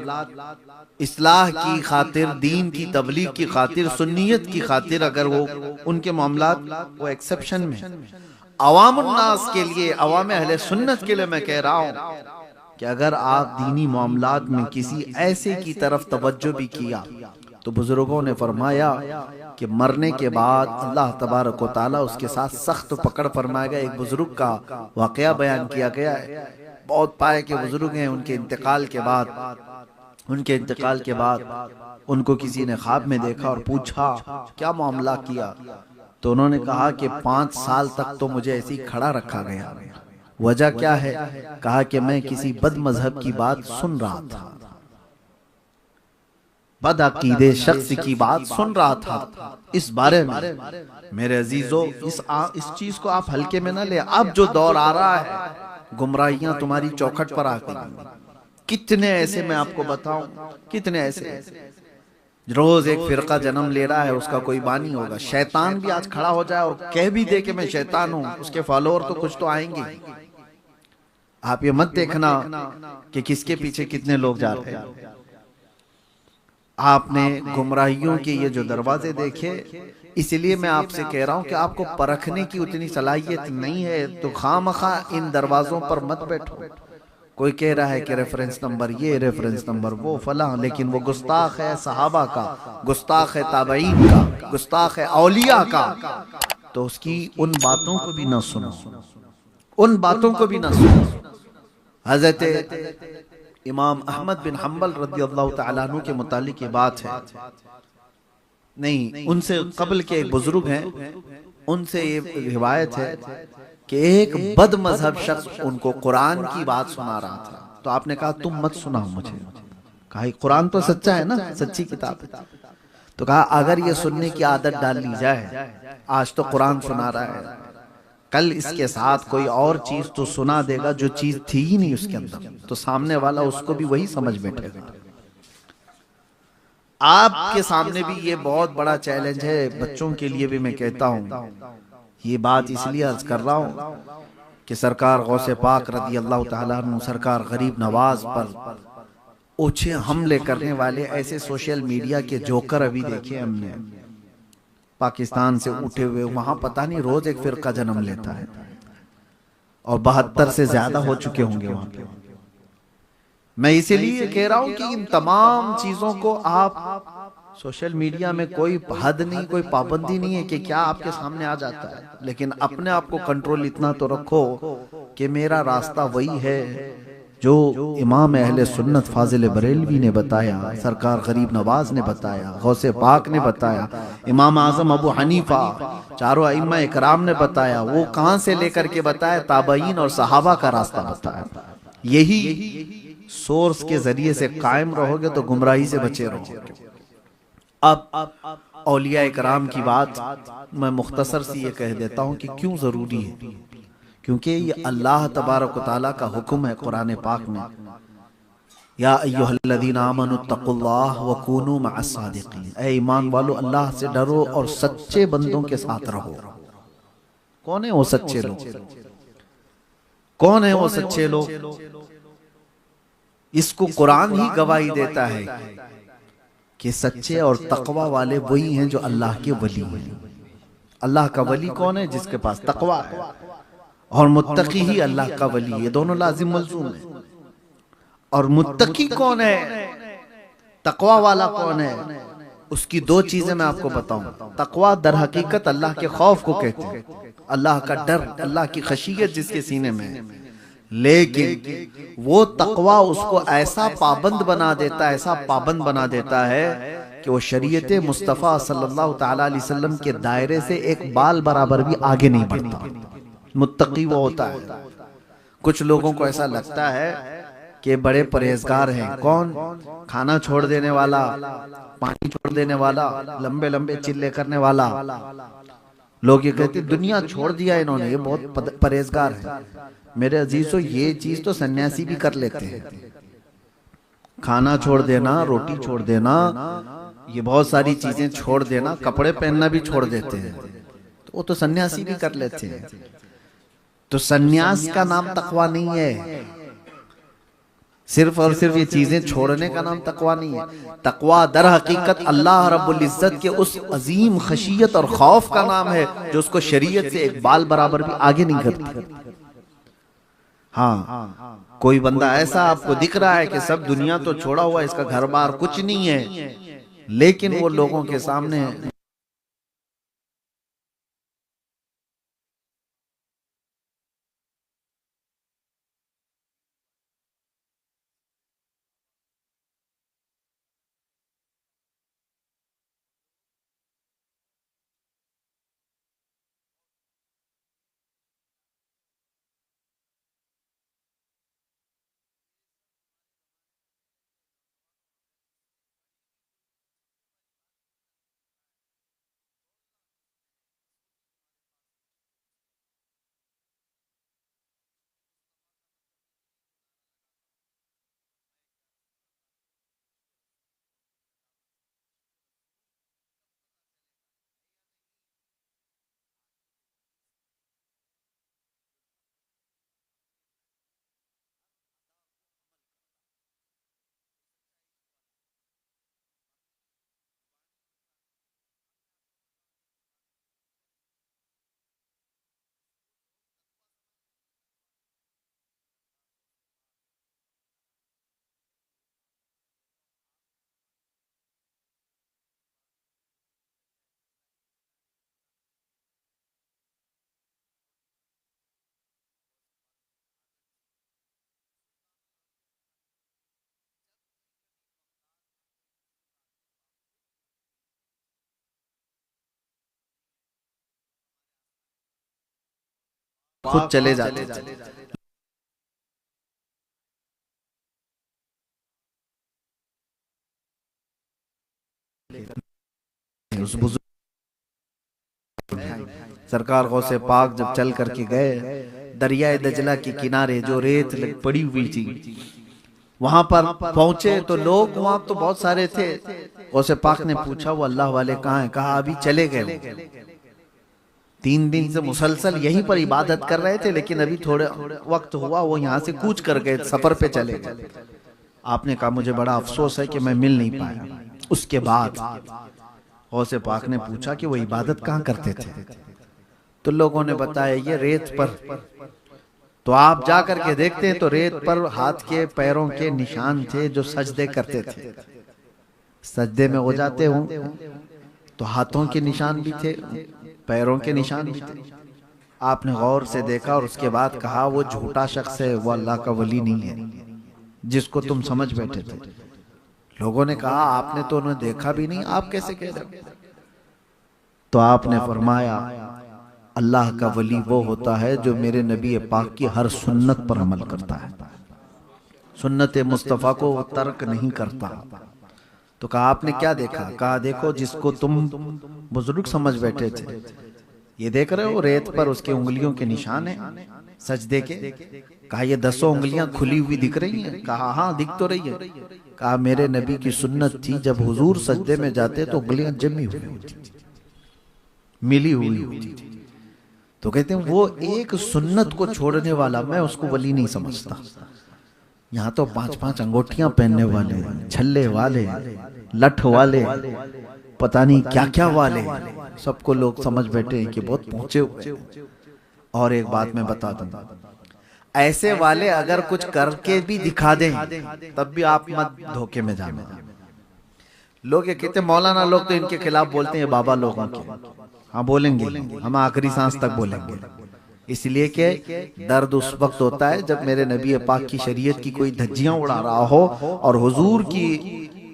[SPEAKER 1] इस्लाह की खातिर, दीन की तबलीग की खातिर, सुन्नियत की खातिर, अगर वो उनके मामलात वो एक्सेप्शन में, अवामुन्नास के लिए, अवाम अहले सुन्नत के लिए मैं कह रहा हूं कि अगर आप दीनी मामलात में किसी ऐसे की तरफ तवज्जो भी किया तो बुजुर्गों ने फरमाया कि मरने के बाद अल्लाह तबारक व तआला उसके साथ सख्त पकड़ फरमाएगा। एक बुजुर्ग का वाकया बयान किया गया है, बहुत पाए के बुजुर्ग हैं, उनके इंतकाल के बाद उनको किसी ने ख्वाब में देखा और पूछा क्या मामला किया, तो उन्होंने कहा कि 5 साल तक तो मुझे ऐसे ही खड़ा रखा गया। वजह क्या है? कहा कि मैं किसी बद मजहब की बात सुन रहा था, बद अकीदे शख्स की बात सुन रहा था। इस बारे में मेरे अजीजों, इस चीज को आप हल्के में ना ले। अब जो दौर आ रहा है गुमराहियां तुम्हारी चौखट पर आ गई। कितने ऐसे मैं आपको बताऊं, कितने ऐसे रोज एक फिरका जन्म ले रहा है, उसका कोई बानी होगा। शैतान भी आज खड़ा हो जाए और कह भी दे कि मैं शैतान हूं, उसके फॉलोअर तो कुछ तो आएंगे। आप ये मत देखना कि किसके पीछे कितने लोग जा रहे हैं। आपने गुमराहियों के ये जो दरवाजे देखे, इसलिए मैं आपसे कह रहा हूं कि आपको परखने की उतनी सलाहियत नहीं है, तो खामखा इन दरवाजों पर मत बैठो। कोई कह रहा है कि रेफरेंस नंबर ये, रेफरेंस नंबर वो, फला, लेकिन वो गुस्ताख है सहाबा का, गुस्ताख है ताबईन का, गुस्ताख है औलिया का। तो उसकी उन बातों को भी ना सुनो, उन बातों को भी ना सुनो। हजरत इमाम अहमद बिन हम्बल रदी अल्लाह तआला अन्हु के मुतालिक ये बात है, नहीं उनसे कबल के एक बुजुर्ग हैं, उनसे ये रिवायत है कि एक बद मजहब शख्स उनको कुरान की बात सुना रहा था। तो आपने कहा तुम मत सुनाओ मुझे। कहा कुरान तो सच्चा है ना, सच्ची किताब है। तो कहा अगर ये सुनने की आदत डाल ली जाए, आज तो कुरान सुना रहा है, कल इसके साथ कोई और चीज तो सुना देगा जो चीज थी ही नहीं उसके अंदर, तो सामने वाला उसको भी वही समझ बैठेगा। आपके सामने भी ये बहुत बड़ा चैलेंज है, बच्चों के लिए भी मैं कहता हूं। ये बात इसलिए अर्ज कर रहा हूं कि सरकार गौसे पाक रदी अल्लाह तआला अन्हु, सरकार गरीब नवाज पर ओछे हमले करने वाले ऐसे सोशल मीडिया के जोकर अभी देखे हमने, पाकिस्तान से उठे हुए, वहां पता नहीं रोज एक फिरका जन्म लेता है, और 72 से ज्यादा हो चुके होंगे वहां पे। मैं इसीलिए कह रहा हूं कि इन तमाम चीजों को आप, सोशल मीडिया में कोई हद नहीं, कोई पाबंदी नहीं है कि क्या आपके सामने आ जाता है, लेकिन अपने आप को कंट्रोल इतना तो रखो कि मेरा रास्ता वही है जो इमाम अहले सुन्नत फाजिल बरेलवी ने बताया, सरकार गरीब नवाज ने बताया, गौसे पाक ने बताया, इमाम आजम अबू हनीफा, चारों अइम्मा इकराम ने बताया। वो कहां से लेकर के बताया? ताबईन और सहाबा का रास्ता बताया। यही सोर्स के जरिए से कायम रहोगे तो गुमराही से बचे रहोगे। अब औलिया इकराम की बात मैं मुख्तसर सी ये कह देता हूं कि क्यों जरूरी है, क्योंकि ये अल्लाह तबारक व तआला का हुक्म है कुरान पाक में, या अय्युहल्लज़ीना आमनुत्तकुल्लाह व कूनू मअस सादिकीन, ऐ ईमान वालो अल्लाह से डरो और सच्चे बंदों के साथ रहो। कौन है वो सच्चे लोग? कौन है वो सच्चे लोग? इसको कुरान ही गवाही देता है कि सच्चे और तकवा वाले वही हैं जो अल्लाह के वली हैं। अल्लाह का वली कौन है? जिसके पास तकवा है, और मुत्तकी ही अल्लाह का वली है। ये दोनों लाजिम मलजूम है। और मुत्तकी कौन है, तकवा वाला कौन है, उसकी दो चीजें मैं आपको बताऊं। तकवा दर हकीकत अल्लाह के खौफ को कहते हैं, अल्लाह का डर, अल्लाह की खशियत जिसके सीने में है। लेकिन वो तकवा उसको ऐसा पाबंद बना देता है, ऐसा पाबंद बना देता है कि वो शरीयत मुस्तफ़ा सल्लल्लाहु तआला अलैहि वसल्लम के दायरे से एक बाल बराबर भी आगे नहीं बढ़ता। मुत्तकी वो होता है। कुछ लोगों को ऐसा लगता है कि बड़े परहेजगार हैं। कौन? खाना छोड़ देने वाला, पानी छोड़ देने वाला, लंबे लंबे चिल्ले करने वाला। लोग ये कहते दुनिया छोड़ दिया इन्होंने, ये बहुत परहेजगार है। मेरे अजीजों, ये चीज तो सन्यासी भी कर लेते हैं। खाना छोड़ देना, रोटी छोड़ देना, ये बहुत सारी चीजें छोड़ देना, कपड़े पहनना भी छोड़ देते हैं, तो वो तो सन्यासी भी कर लेते हैं। तो सन्यास का नाम तकवा नहीं है। सिर्फ और सिर्फ ये चीजें छोड़ने का नाम तकवा नहीं है। तकवा दर हकीकत अल्लाह रब्बुल इज्जत के उस अजीम खशियत और खौफ का नाम है जो उसको शरीयत से एक बाल बराबर भी आगे नहीं करती। हाँ, कोई बंदा ऐसा आपको दिख रहा है कि सब दुनिया तो छोड़ा हुआ, इसका घर बार कुछ नहीं है, लेकिन वो लोगों के सामने खुद चले जाते थे। उस बुजुर्ग सरकार गौसे पाक जब चल करके गए, दरियाए दजला के किनारे जो रेत पड़ी हुई थी वहां पर पहुंचे तो लोग वहां तो बहुत सारे थे। गौसे पाक ने पूछा वो अल्लाह वाले कहाँ हैं? कहा अभी चले गए, 3 दिन से मुसलसल यहीं पर इबादत कर रहे थे, लेकिन अभी थोड़ा वक्त हुआ वो यहाँ से कूच कर गए, सफर पे चले गए। आपने कहा मुझे बड़ा अफसोस है कि मैं मिल नहीं पाया। उसके बाद गौसे पाक ने पूछा कि वो इबादत कहाँ करते थे? तो लोगों ने बताया ये रेत पर। तो आप जा करके देखते हैं तो रेत पर हाथ के पैरों के निशान थे जो सजदे करते थे। सजदे में हो जाते हों तो हाथों के निशान भी थे, पैरों के निशान भी थे। आपने गौर से देखा और उसके बाद कहा वो झूठा शख्स है, वो अल्लाह का वली नहीं है जिसको तुम समझ बैठे थे। लोगों ने कहा आपने तो उन्हें देखा भी नहीं, आप कैसे कह रहे हो? तो आपने फरमाया अल्लाह का वली वो होता है जो मेरे नबी पाक की हर सुन्नत पर अमल करता है, सुन्नत मुस्तफ़ा को तर्क नहीं करता। तो कहा आपने क्या देखा? कहा देखो जिसको तुम बुजुर्ग समझ बैठे थे, ये देख रहे हो रेत पर उसके उंगलियों के निशान है सजदे के। कहा ये 10 उंगलियां खुली हुई दिख रही हैं? कहा हाँ दिख तो रही है। कहा मेरे नबी की सुन्नत थी जब हुजूर सजदे में जाते तो उंगलियां जमी हुई होती, मिली हुई होती। तो कहते हैं वो एक सुन्नत को छोड़ने वाला मैं उसको वली नहीं समझता। यहाँ तो 5-5 अंगूठियां पहनने वाले, छल्ले वाले, लठ वाले, पता नहीं क्या क्या वाले, सबको लोग समझ बैठे हैं कि बहुत पहुंचे हुए। और एक बात मैं बता दूं, ऐसे वाले अगर कुछ करके भी दिखा दें तब भी आप मत धोखे में जाना। लोग ये कहते मौलाना लोग तो इनके खिलाफ बोलते हैं बाबा लोगों के। हाँ बोलेंगे, हम आखिरी सांस तक बोलेंगे, इसलिए कि दर्द उस वक्त होता है जब मेरे नबी पाक की शरीयत की कोई धज्जियां उड़ा रहा हो और हुजूर की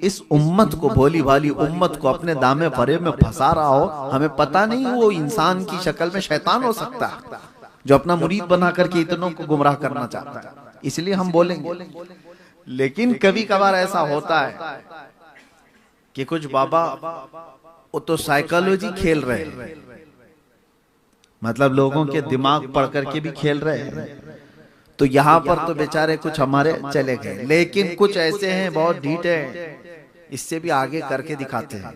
[SPEAKER 1] इस उम्मत को, भोली भाली उम्मत को अपने दामे फरे में फंसा रहा हो। हमें पता नहीं वो इंसान की शक्ल में शैतान हो सकता है जो अपना मुरीद बना करके इतनों को गुमराह करना चाहता है, इसलिए हम बोलेंगे। लेकिन कभी कभार ऐसा होता है कि कुछ बाबा वो तो साइकोलॉजी खेल रहे हैं, मतलब लोगों के दिमाग पढ़ करके भी खेल रहे हैं। तो यहाँ पर तो बेचारे कुछ हमारे चले गए, लेकिन कुछ ऐसे हैं बहुत ढीठ हैं, इससे भी आगे करके दिखाते हैं,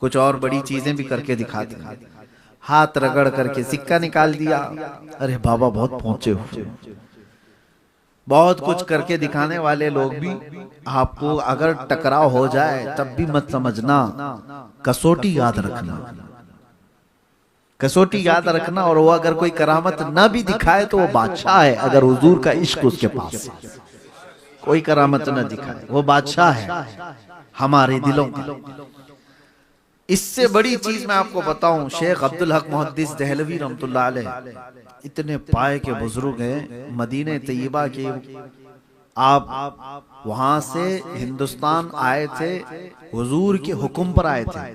[SPEAKER 1] कुछ और बड़ी चीजें भी करके दिखाते हैं। हाथ रगड़ करके सिक्का निकाल दिया, अरे बाबा बहुत पहुंचे हुए। बहुत कुछ करके दिखाने वाले लोग भी आपको अगर टकराव हो जाए तब भी मत समझना, कसौटी याद रखना, कसौटी याद रखना। और वो अगर कोई करामत ना भी दिखाए तो वो बादशाह है, अगर हुजूर का इश्क उसके पास है। कोई करामत ना दिखाए वो बादशाह है हमारे दिलों का। इससे बड़ी चीज मैं आपको बताऊं, शेख अब्दुल हक मुहद्दिस दहलवी रहमतुल्लाह अलैह इतने पाए के बुजुर्ग हैं, मदीने तैयबा के। आप वहां से हिंदुस्तान आए थे, हुजूर के हुक्म पर आए थे।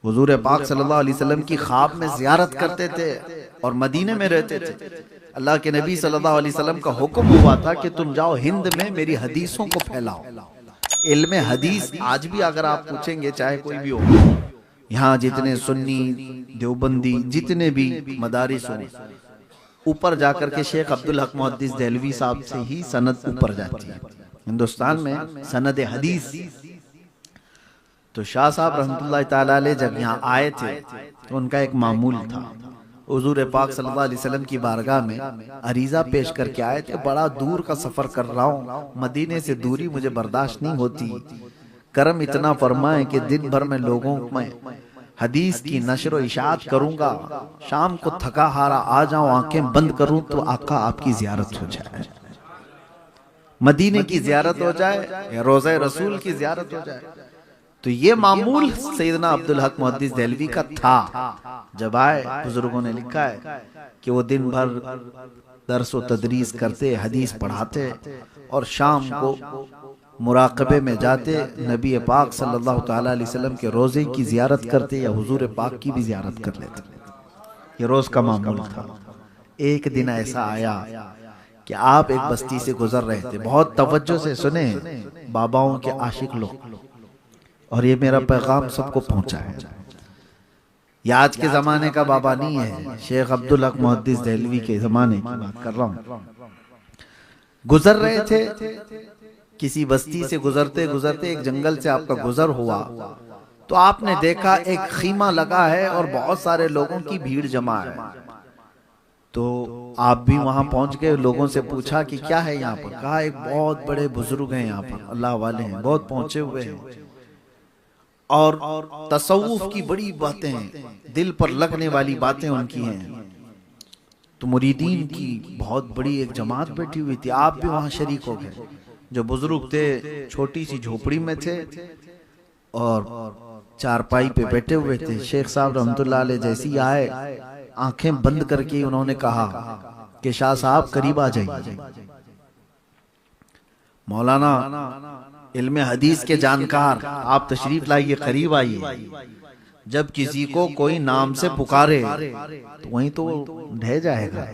[SPEAKER 1] हुजूर पाक सल्लल्लाहु अलैहि वसल्लम की ख्वाब में जियारत करते थे और मदीने में रहते थे। अल्लाह के नबी सल्लल्लाहु अलैहि वसल्लम का हुक्म हुआ था कि तुम जाओ हिंद में मेरी हदीसों को फैलाओ। इल्म हदीस आज भी अगर आप पूछेंगे, चाहे कोई भी हो, यहाँ जितने सुन्नी देवबंदी जितने भी मदारिस हो, ऊपर जाकर के शेख अब्दुल हक मुहद्दिस दहलवी साहब से ही सनद ऊपर जाती है हिंदुस्तान में, सनद हदीस। तो शाह साहब रहमतुल्लाह ताला अलैह जब यहाँ आए थे तो उनका एक मामूल था, हुजूर पाक सल्लल्लाहु अलैहि वसल्लम की बारगाह में अरीजा पेश करके आए थे। बड़ा दूर का सफर कर रहा हूँ, मदीने से दूरी मुझे बर्दाश्त नहीं होती, करम इतना फरमाए कि दिन भर में लोगों में हदीस की नशर व इशाअत करूंगा, शाम को थका हारा आ जाऊं, आंखें बंद करूं तो आका आपकी जियारत हो जाए, मदीने की जियारत हो जाए या रोज़ा रसूल की जियारत हो जाए। तो ये मामूल सैयदना अब्दुल हक मुहद्दिस दहलवी का था। जब आए, बुजुर्गों ने लिखा है कि वो दिन भर दर्स व तदरीस करते, हदीस पढ़ाते और शाम को मुराकबे में जाते, नबी पाक सल्लल्लाहु ताला अलैहि वसल्लम के रोजे की जियारत करते या हुजूर पाक की भी जियारत कर लेते। ये रोज का मामूल था। एक दिन ऐसा आया कि आप एक बस्ती से गुजर रहे थे, बहुत तवज्जो से सुने बाबाओं के आशिक लोग, और ये मेरा पैगाम सबको पहुंचा है। ये आज के जमाने का बाबा नहीं है, शेख अब्दुल हक मुहद्दिस देहलवी के जमाने की बात कर रहा हूं। गुजर रहे थे, किसी बस्ती से गुजरते गुजरते एक जंगल से आपका गुजर हुआ, तो आपने देखा एक खीमा लगा है और बहुत सारे लोगों की भीड़ जमा है। तो आप भी वहां पहुंच गए, लोगों से पूछा कि क्या है यहाँ पर। कहा एक बहुत बड़े बुजुर्ग हैं यहाँ पर, अल्लाह वाले हैं, बहुत पहुंचे हुए हैं, और तसव्वुफ की बड़ी बातें हैं, दिल पर लगने वाली बातें उनकी हैं। तो मुरीदीन की बहुत बड़ी एक जमात बैठी हुई थी, आप भी वहां शरीक हो गए। जो बुजुर्ग थे छोटी सी झोपड़ी में थे और चारपाई पे बैठे हुए थे। शेख साहब रहमतुल्लाह अलैह जैसे ही आए, आंखें बंद करके उन्होंने कहा कि शाह साहब करीब आ जाइए। मौलाना इल्मे हदीस के जानकार, आप तशरीफ लाइए, करीब आइए। जब किसी को कोई नाम से पुकारे तो वहीं तो ढह जाएगा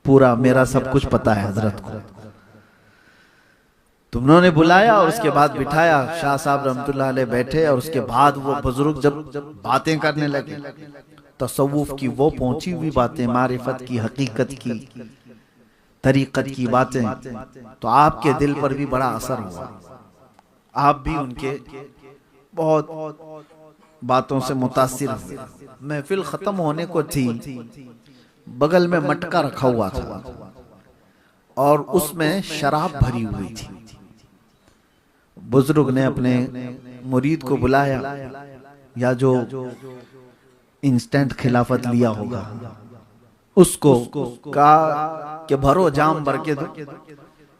[SPEAKER 1] पूरा, मेरा सब कुछ पता है हजरत को। तुमने बुलाया और उसके बाद बिठाया, शाह साहब रहमतुल्लाह अलैह बैठे, और उसके बाद वो बुजुर्ग जब बातें करने लगे, तसव्वुफ की वो पहुंची हुई बातें, मारिफत की, हकीकत की, तरीकत की बातें, तो आपके दिल पर भी बड़ा असर हुआ। आप भी उनके बहुत बातों से मुतासिर हुए। महफिल खत्म होने को थी, बगल में मटका रखा हुआ था और उसमें शराब भरी हुई थी। बुजुर्ग ने अपने मुरीद को बुलाया, या जो इंस्टेंट खिलाफत लिया होगा उसको, कहा कि भरो जाम भर के दो।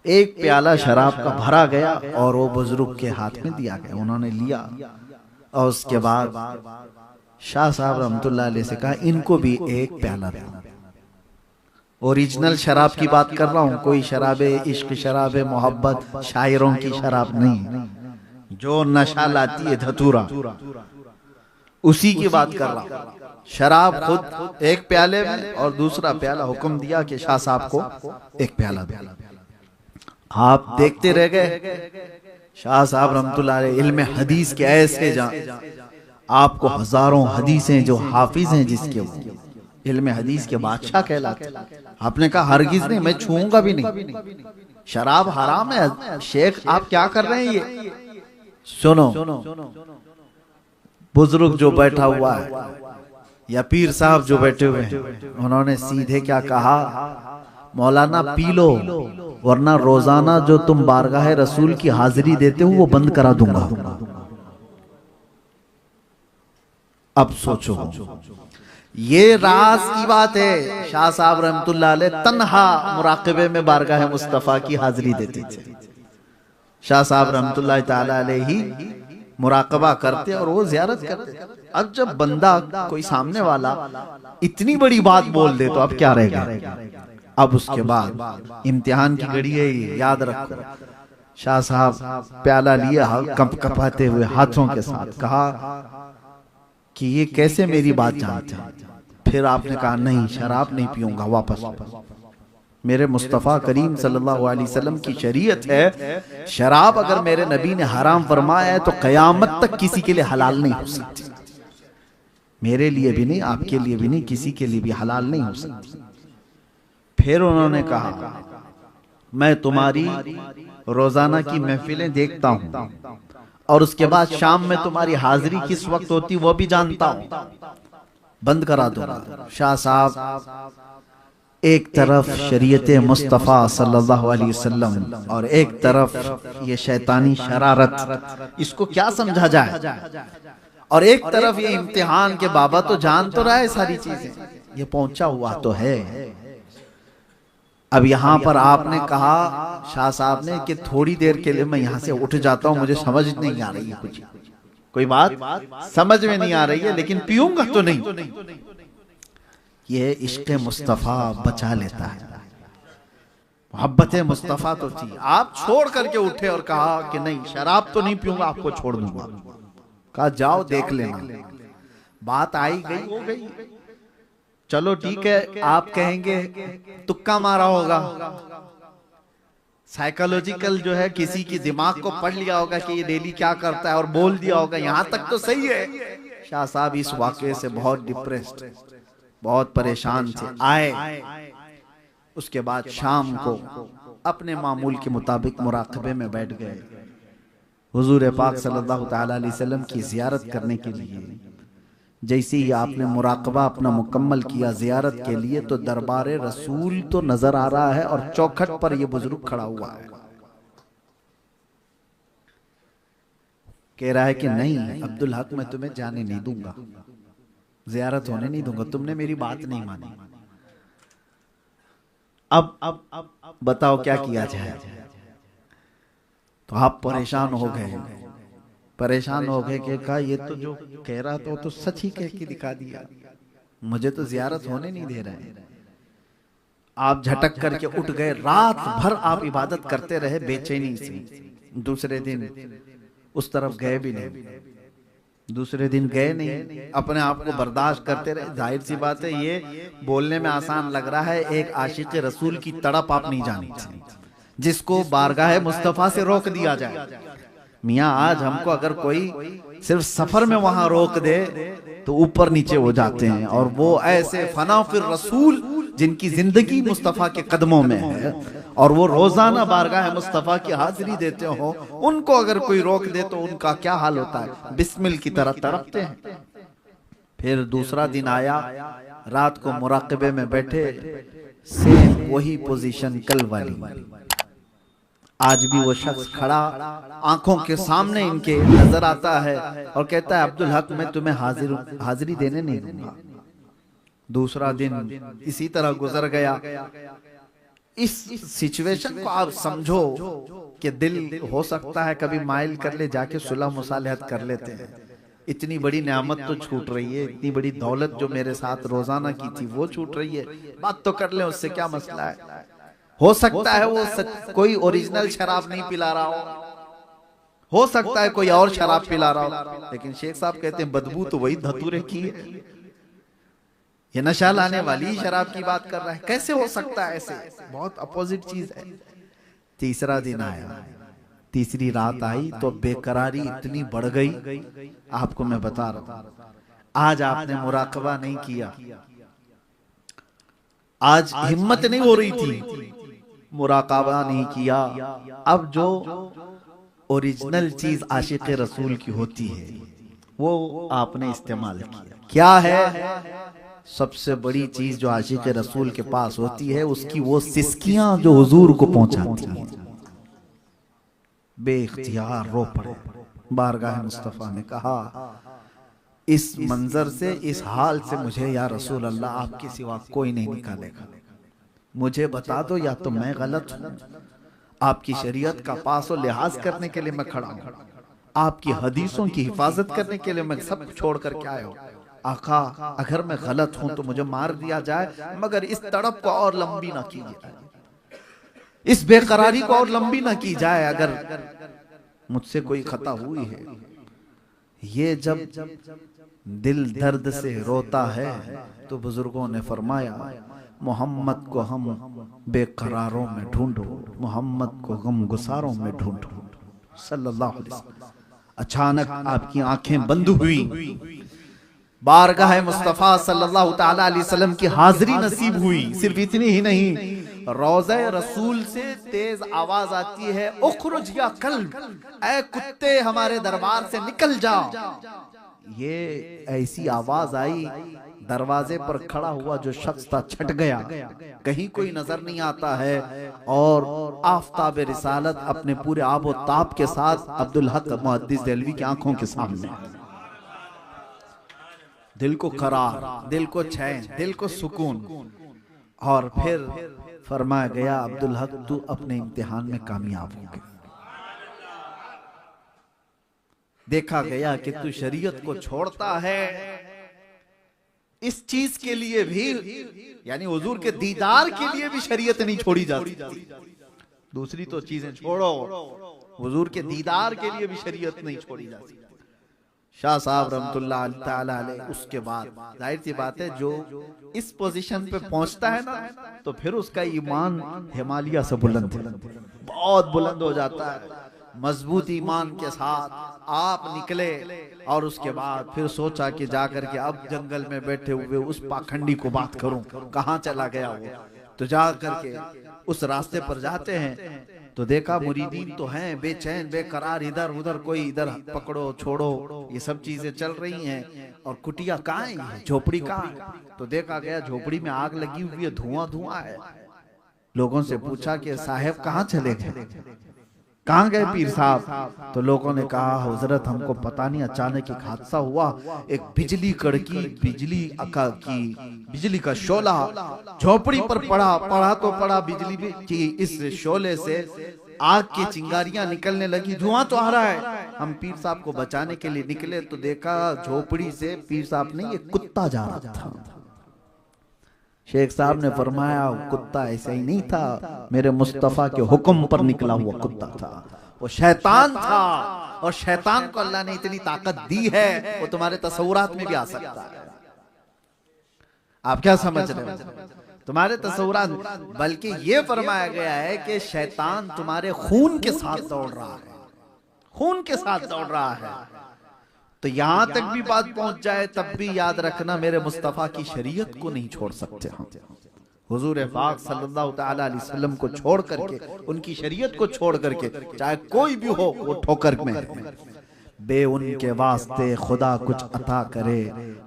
[SPEAKER 1] एक प्याला शराब का भरा गया और वो बुजुर्ग के हाथ में दिया गया, उन्होंने लिया। और उसके बाद शाह साहब रहमतुल्लाह अलैह से कहा इनको भी एक प्याला दो। ओरिजिनल शराब की बात कर रहा हूँ, कोई शराबे इश्क, शराबे मोहब्बत, शायरों की शराब नहीं, जो नशा लाती है धतूरा, उसी की बात कर रहा हूँ। शराब खुद एक प्याले में और दूसरा प्याला हुक्म दिया कि शाह साहब को एक प्याला दो। आप देखते रह गए। शाह साहब रहमतुल्लाह अलैह इल्मे हदीस के ऐसे आपको हजारों हदीसें, जो हाफिज हैं जिसके, वो इल्मे हदीस के बादशाह कहलाते। आपने कहा हरगिज नहीं, मैं छूऊंगा भी नहीं, शराब हराम है। शेख आप क्या कर रहे हैं ये? सुनो, बुजुर्ग जो बैठा हुआ है या पीर साहब जो बैठे हुए हैं, उन्होंने सीधे क्या कहा, मौलाना पी लो, वरना रोजाना जो तुम बारगाह रसूल की हाजिरी देते हो वो बंद करा दूंगा। अब सोचो, ये राज की बात है। शाह साहब रहमतुल्लाह अलैह तन्हा मुराकबे में बारगाह मुस्तफा की हाजिरी देते थे। शाह साहब रहमतुल्लाह ताला अलैह ही मुराकबा करते और वो ज़ियारत करते। अब जब बंदा कोई सामने वाला इतनी बड़ी बात बोल दे तो अब क्या रहेगा। अब उसके बाद इम्तिहान की घड़ी है, याद रखो। शाह साहब प्याला लिया, कप कपाते हुए हाथों के साथ कहा कि ये कैसे मेरी बात जानते हैं। फिर आपने कहा नहीं, शराब नहीं पीऊंगा, वापस। मेरे मुस्तफ़ा करीम सल्लल्लाहु अलैहि वसल्लम की शरीयत है, शराब अगर मेरे नबी ने हराम फरमाया है तो कयामत तक किसी के लिए हलाल नहीं हो सकती। मेरे लिए भी नहीं, आपके लिए भी नहीं, किसी के लिए भी हलाल नहीं हो सकती। फिर उन्होंने कहा मैं तुम्हारी रोजाना की महफिलें देखता हूं और उसके बाद शाम में तुम्हारी हाजिरी किस वक्त होती वो भी जानता हूं, बंद करा दूंगा। शाह साहब एक तरफ शरीयत मुस्तफ़ा सल्लल्लाहु अलैहि वसल्लम और एक तरफ ये शैतानी शरारत, इसको क्या समझा जाए, और एक तरफ ये इम्तिहान के बाबा तो जान तो रहा है सारी चीजें, ये पहुंचा हुआ तो है। अब यहाँ पर आपने कहा शाह साहब ने कि थोड़ी देर के लिए मैं यहाँ से उठ जाता हूँ, मुझे समझ नहीं आ रही है, कुछ कोई बात समझ में नहीं आ रही है, लेकिन पीऊंगा तो नहीं। ये इश्क़ मुस्तफ़ा बचा लेता है। मोहब्बत मुस्तफ़ा तो थी, आप छोड़ करके उठे और कहा कि नहीं शराब तो नहीं पीऊंगा, आपको छोड़ दूंगा। कहा जाओ देख लेना। बात आई गई हो गई। चलो ठीक है, आप कहेंगे तुक्का मारा होगा, साइकोलॉजिकल जो है किसी की दिमाग को पढ़ लिया होगा कि ये डेली क्या करता है और बोल दिया होगा, यहां तक तो सही है। शाह साहब इस वाकये से बहुत डिप्रेस्ड, बहुत परेशान थे। आए, उसके बाद शाम को अपने मामूल के मुताबिक मुराकबे में बैठ गए, हुजूर पाक सल्लल्लाहु तआला अलैहि वसल्लम की जियारत करने के लिए। जैसे ही आपने मुराकबा अपना मुकम्मल किया जियारत के लिए, तो दरबारे रसूल तो नजर आ रहा है और चौखट पर यह बुजुर्ग खड़ा हुआ है। कह रहा है कि नहीं अब्दुल हक, मैं तुम्हें जाने नहीं दूंगा, जियारत होने नहीं दूंगा, तुमने मेरी बात नहीं मानी। अब बताओ क्या किया जाए। तो आप परेशान हो गए, परेशान हो गए कि कहा ये तो जो कह रहा था वो तो सच ही कह के दिखा दिया, मुझे तो जियारत होने नहीं दे रहे। आप झटक करके उठ गए, रात भर आप इबादत करते रहे बेचैनी से। दूसरे दिन उस तरफ गए भी नहीं, दूसरे दिन गए नहीं, अपने आप को बर्दाश्त करते रहे। जाहिर सी बात है, ये बोलने में आसान लग रहा है, एक आशिक रसूल की तड़प आप नहीं जानी चाहिए, जिसको बारगाह मुस्तफा से रोक दिया जाए। मियाँ आज हमको अगर कोई सिर्फ सफर में वहां रोक दे तो ऊपर नीचे हो जाते हैं, और वो ऐसे फना फिर रसूल जिनकी जिंदगी मुस्तफा के कदमों में है और वो रोजाना बारगाह मुस्तफा की हाजिरी देते हो, उनको अगर कोई रोक दे तो उनका क्या हाल होता है, बिस्मिल की तरह तड़पते हैं। फिर दूसरा दिन आया, रात को मुराकबे में बैठे, सेम वही पोजीशन कल वाली। आज भी वो शख्स खड़ा आंखों के सामने इनके नजर आता है और कहता है अब्दुल हक, मैं तुम्हें हाजिरी देने नहीं दूंगा। दूसरा दिन इसी तरह गुजर गया। इस सिचुएशन को आप समझो कि दिल हो सकता है कभी माइल कर ले, जाके सुलह मुसालहत कर लेते हैं। इतनी बड़ी नेमत तो छूट रही है, इतनी बड़ी दौलत जो मेरे साथ रोजाना की थी वो छूट रही है, बात तो कर ले, उससे क्या मसला है। हो सकता है वो कोई ओरिजिनल शराब नहीं पिला रहा हो सकता है कोई और शराब पिला रहा हो, लेकिन शेख साहब कहते हैं बदबू तो वही धतूरे की है, ये नशा लाने वाली शराब की बात कर रहा है। कैसे हो सकता है ऐसे, बहुत अपोजिट चीज है। तीसरा दिन आया, तीसरी रात आई तो बेकरारी इतनी बढ़ गई, आपको मैं बता रहा हूं। आज आपने मुराकबा नहीं किया, आज हिम्मत नहीं हो रही थी, मुराकाबा नहीं किया। अब जो ओरिजिनल चीज आशिक रसूल की होती है वो आपने इस्तेमाल किया। क्या है सबसे बड़ी चीज जो आशिक रसूल के पास होती है, उसकी वो सिसकियां जो हुजूर को पहुंचाती हैं। बेइख्तियार रो पड़े। बारगाह मुस्तफा ने कहा, इस मंजर से, इस हाल से मुझे या रसूल अल्लाह आपके सिवा कोई नहीं निकालेगा। मुझे बता दो या तो मैं गलत हूं, आपकी शरीयत का पास और लिहाज करने के लिए मैं खड़ा हूं, आपकी हदीसों की हिफाजत करने के लिए मैं सब छोड़ कर के आया हूं। आका अगर मैं गलत हूं तो मुझे मार दिया जाए, मगर इस तड़प को और लंबी ना कीजिए, इस बेकरारी को और लंबी ना की जाए, अगर मुझसे कोई खता हुई है। ये जब दिल दर्द से रोता है तो बुजुर्गों ने फरमाया, मोहम्मद को हम बेकरारों में ढूंढो, मोहम्मद को गम गुसारों में ढूंढो सल्लल्लाहु अलैहि वसल्लम। अचानक आपकी आंखें बंद हुई, बारगाह मुस्तफा सल्लल्लाहु तआला अलैहि वसल्लम की हाजिरी नसीब हुई। सिर्फ इतनी ही नहीं, रोज़े रसूल से तेज आवाज आती है, उखरुज या कल्ब, ऐ कुत्ते हमारे दरबार से निकल जा। ये ऐसी आवाज आई, दरवाजे पर खड़ा हुआ जो शख्स था छट गया, कहीं कोई नजर नहीं आता है, और आफताब रिसालत अपने पूरे आबो ताब के साथ अब्दुल हक मुहद्दिस देहलवी की आंखों के सामने। दिल को करार, दिल को चैन, दिल को सुकून। और फिर फरमाया गया, अब्दुल हक तू अपने इम्तिहान में कामयाब हो गया। देखा गया कि तू शरीयत को छोड़ता है इस चीज के लिए भी, यानी हुजूर के दीदार के लिए भी शरीयत नहीं छोड़ी जाती। दूसरी तो चीजें छोड़ो, हुजूर के दीदार के लिए भी शरीयत नहीं छोड़ी जाती। शाह साहब रहमतुल्लाह ताला अलैह, उसके बाद जाहिर सी बात है जो इस पोजीशन पे पहुंचता है ना, तो फिर उसका ईमान हिमालय से बुलंद बहुत बुलंद हो जाता है। मजबूत ईमान के साथ आप निकले और उसके बाद फिर सोचा कि जाकर के अब जंगल में बैठे हुए उस पाखंडी को बात करूं, कहां चला गया वो। तो जा करके उस रास्ते पर जाते हैं तो देखा मुरीदीन तो हैं बेचैन बेकरार, इधर उधर कोई इधर पकड़ो छोड़ो ये सब चीजें चल रही हैं। और कुटिया कहाँ है, झोपड़ी कहाँ है? तो देखा गया झोपड़ी में आग लगी हुई है, धुआं धुआं है। लोगों से पूछा कि साहब कहाँ चले गए, कहाँ गए पीर साहब? तो लोगों ने कहा हजरत हमको पता नहीं, अचानक एक हादसा हुआ, एक बिजली कड़की, बिजली का शोला झोपड़ी पर पड़ा तो पड़ा बिजली की इस शोले से आग की चिंगारियां निकलने लगी, धुआं तो आ रहा है। हम पीर साहब को बचाने के लिए निकले तो देखा झोपड़ी से पीर साहब नहीं, ये कुत्ता जा रहा था। शेख साहब ने फरमाया कुत्ता ऐसा ही नहीं था, मेरे मुस्तफा के हुक्म पर निकला हुआ कुत्ता था, वो शैतान था। और शैतान को अल्लाह ने इतनी ताकत दी है वो तुम्हारे तसव्वुरात में भी आ सकता है। आप क्या समझ रहे हो? तुम्हारे तसव्वुरात, बल्कि ये फरमाया गया है कि शैतान तुम्हारे खून के साथ दौड़ रहा है, खून के साथ दौड़ रहा है। तो यहां तक भी बात पहुंच जाए तब भी याद रखना मेरे मुस्तफा की शरीयत को नहीं छोड़ सकते हम। हुजूर पाक सल्लल्लाहु तआला अलैहि वसल्लम को छोड़ करके, उनकी शरीयत को छोड़ करके चाहे कोई भी हो वो ठोकर में है। बे उनके वास्ते खुदा कुछ अता करे,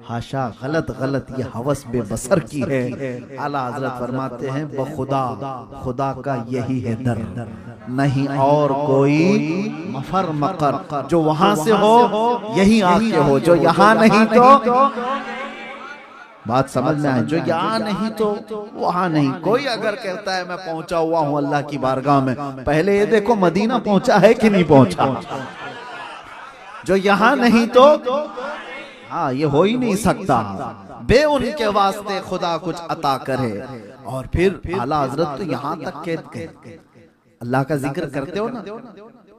[SPEAKER 1] हाशा गलत गलत ये हवस बेबसर की है। आला हजरत फरमाते हैं बखुदा खुदा का यही है दर, नहीं और कोई मफर मकर, जो वहां से हो यही आके हो, जो यहाँ नहीं तो बात समझ में आए, जो यहाँ नहीं तो वहां नहीं। कोई अगर कहता है मैं पहुंचा हुआ हूं अल्लाह की बारगाह में, पहले ये देखो मदीना पहुंचा है कि नहीं पहुंचा। जो यहाँ नहीं तो हाँ ये हो ही नहीं सकता। बे उनके वास्ते खुदा कुछ अता करे। और फिर आला हजरत तो यहाँ तक कहते अल्लाह का जिक्र करते हो ना,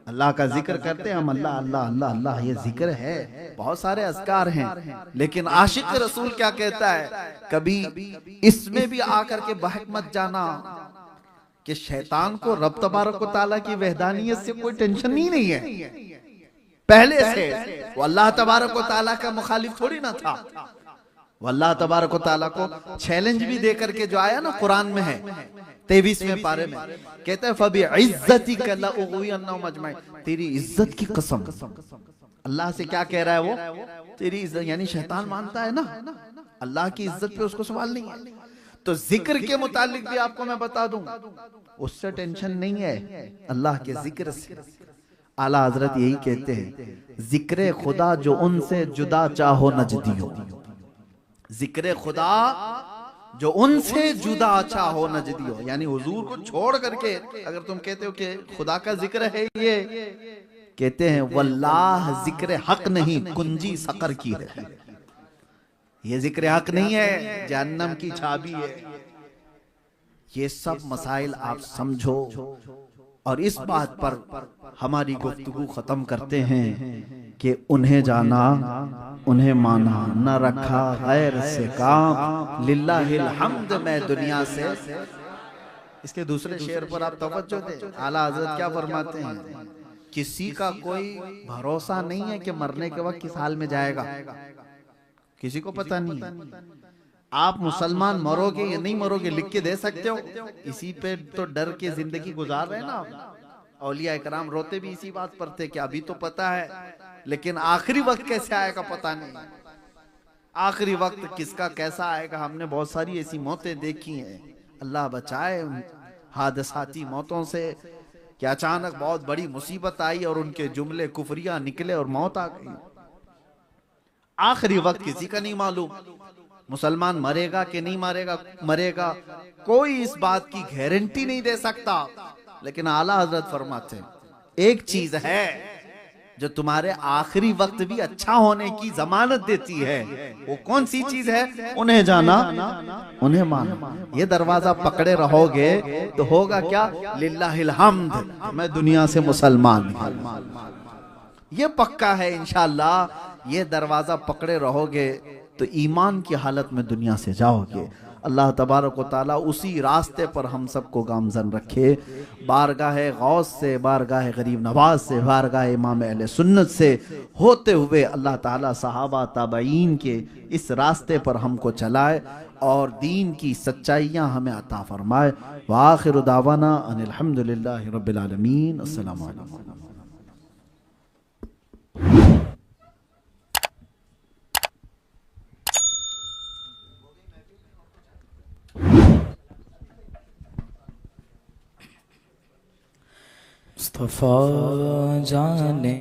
[SPEAKER 1] अल्लाह का जिक्र करते हैं हम, अल्लाह अल्लाह अल्लाह अल्लाह, ये जिक्र है, बहुत सारे अस्कार हैं। लेकिन आशिक रसूल क्या कहता है, कभी इसमें भी आकर के बहक मत जाना कि शैतान को रब तबारक व तआला की वहदानियत से कोई टेंशन ही नहीं है। पहले से वो अल्लाह तबारक व तआला का मुखालिफ थोड़ी ना था। वो अल्लाह तबारक व तआला को चैलेंज भी दे करके जो आया ना कुरान में है 23वें पारे में, कहते हैं फबी इज्जतिक लअग़वियन्नहुम अजमईन, तेरी इज्जत की कसम। अल्लाह से क्या कह रहा है वो, तेरी इज्जत, यानी शैतान मानता है ना अल्लाह की इज्जत पे उसको सवाल नहीं है। तो जिक्र के मुतालिक भी आपको मैं बता दूं, उससे टेंशन नहीं है, अल्लाह के जिक्र से। आला हजरत यही कहते हैं जिक्र खुदा जो उनसे जुदा चाहो नजदियो, जिक्र खुदा जो उनसे जुदा चाहो नजदियो, यानी हुजूर को छोड़ करके अगर तुम कहते हो कि खुदा का जिक्र है, ये कहते हैं वल्लाह जिक्र हक नहीं कुंजी सकर की है, ये जिक्र हक नहीं है, जहन्नम की चाबी है। ये सब मसाइल आप समझो और इस बात पर हमारी गुफ्तगू खत्म करते हैं कि उन्हें जाना उन्हें माना, न रखा गैर से काम, लिल्लाहिल हम्द मैं दुनिया से। इसके दूसरे शेर पर आप तवज्जो दें, आला हज़रत क्या फरमाते हैं, किसी का कोई भरोसा नहीं है कि मरने के वक्त किस हाल में जाएगा, किसी को पता नहीं। आप मुसलमान मरोगे या नहीं मरोगे लिख के दे सकते हो, इसी पे तो डर के जिंदगी गुजार रहे ना। औलिया इकराम रोते भी इसी बात पर थे कि अभी तो पता है लेकिन आखिरी वक्त कैसे आएगा पता नहीं, आखिरी वक्त किसका कैसा आएगा। हमने बहुत सारी ऐसी मौतें देखी हैं, अल्लाह बचाए हादसाती मौतों से, कि अचानक बहुत बड़ी मुसीबत आई और उनके जुमले कुफरिया निकले और मौत आ गई। आखिरी वक्त किसी का नहीं मालूम, मुसलमान मरेगा कि नहीं मरेगा कोई इस बात की गारंटी नहीं दे सकता। लेकिन आला हजरत फरमाते हैं एक चीज है जो तुम्हारे आखिरी वक्त भी अच्छा होने की जमानत देती है, वो कौन सी चीज है, उन्हें जाना उन्हें माना। ये दरवाजा पकड़े रहोगे तो होगा क्या, लिल्लाहिल हम्द मैं दुनिया से मुसलमान। ये पक्का है इंशाअल्लाह ये दरवाज़ा पकड़े रहोगे तो ईमान की हालत में दुनिया से जाओगे। अल्लाह तबारक व तआला उसी रास्ते पर हम सबको गामजन रखे। बारगाह गौस से, बारगाह गरीब नवाज से, बारगाह इमाम अहले सुन्नत से होते हुए अल्लाह ताला सहाबा ताबईन के इस रास्ते पर हमको चलाए और दीन की सच्चाइयाँ हमें अता फरमाए। व आखिरु दावाना अनिल हम्दुलिल्लाहि रब्बिल आलमीन। अस्सलामु अलैकुम।
[SPEAKER 2] मुस्तफा जाने